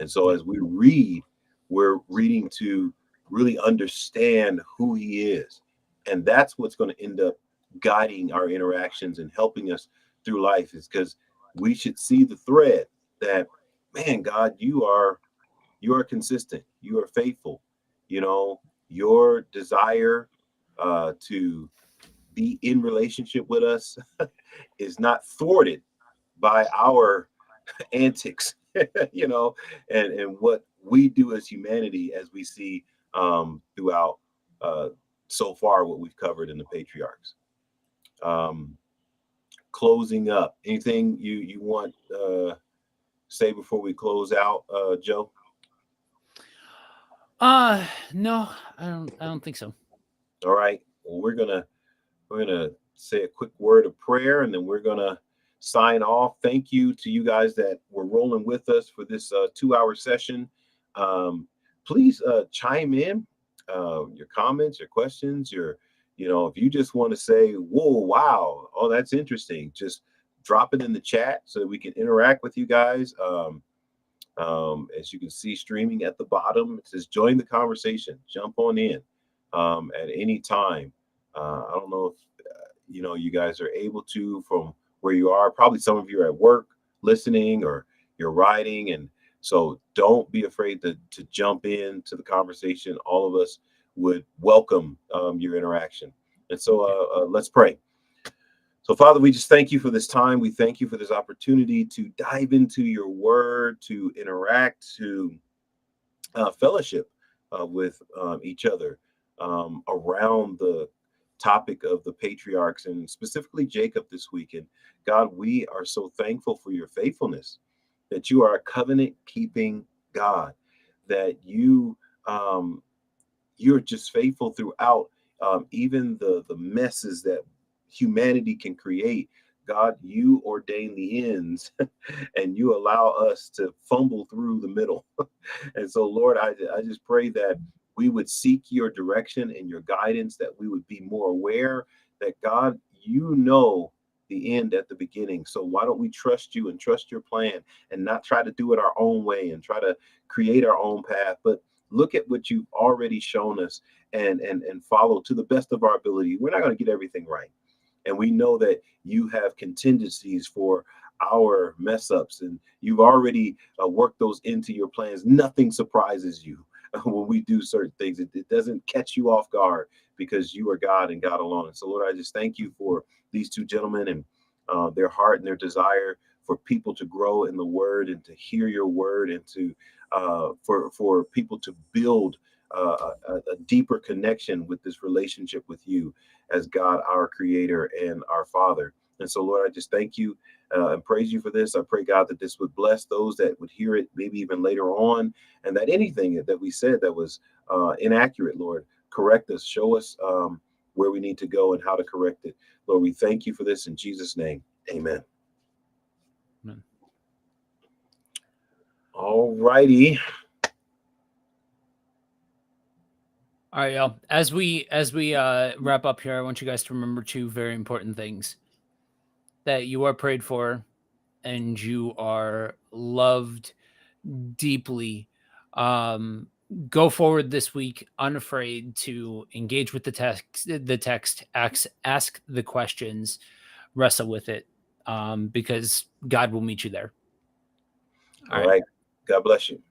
And so as we read, we're reading to really understand who he is. And that's what's going to end up guiding our interactions and helping us through life, is because we should see the thread that, man, God, you are consistent, you are faithful. You know, your desire to be in relationship with us is not thwarted by our antics, you know, and what we do as humanity, as we see throughout uh, so far what we've covered in the patriarchs. Um, Closing up, anything you want say before we close out, Joe?
No, I don't think so.
All right. Well, we're gonna say a quick word of prayer, and then we're gonna sign off. Thank you to you guys that were rolling with us for this 2 hour session. Um, Please chime in your comments, your questions, if you just want to say, "Whoa, wow, oh, that's interesting," just drop it in the chat so that we can interact with you guys. As you can see, streaming at the bottom, it says join the conversation. Jump on in at any time. I don't know if you guys are able to from where you are. Probably some of you are at work listening, or you're riding, and so don't be afraid to jump into the conversation. All of us would welcome your interaction. And so let's pray. So, Father, we just thank you for this time. We thank you for this opportunity to dive into your word, to interact, to fellowship with each other around the topic of the patriarchs, and specifically Jacob this week. And God, we are so thankful for your faithfulness, that you are a covenant keeping God, that you're just faithful throughout, even the messes that humanity can create. God, you ordain the ends and you allow us to fumble through the middle. And so, Lord, I just pray that we would seek your direction and your guidance, that we would be more aware that, God, you know the end at the beginning. So why don't we trust you and trust your plan, and not try to do it our own way and try to create our own path, but look at what you've already shown us, and follow to the best of our ability. We're not going to get everything right. And we know that you have contingencies for our mess ups, and you've already worked those into your plans. Nothing surprises you when we do certain things. It doesn't catch you off guard, because you are God and God alone. And so, Lord, I just thank you for these two gentlemen, and their heart and their desire for people to grow in the word and to hear your word, and to for people to build a deeper connection with this relationship with you as God, our creator and our father. And so, Lord, I just thank you and praise you for this. I pray, God, that this would bless those that would hear it maybe even later on, and that anything that we said that was inaccurate, Lord, correct us, show us where we need to go and how to correct it. Lord, we thank you for this in Jesus' name. Amen.
Amen.
All righty.
All right, y'all. As we wrap up here, I want you guys to remember two very important things: that you are prayed for, and you are loved deeply. Go forward this week unafraid to engage with the text, ask the questions, wrestle with it, because God will meet you there.
All right. God bless you.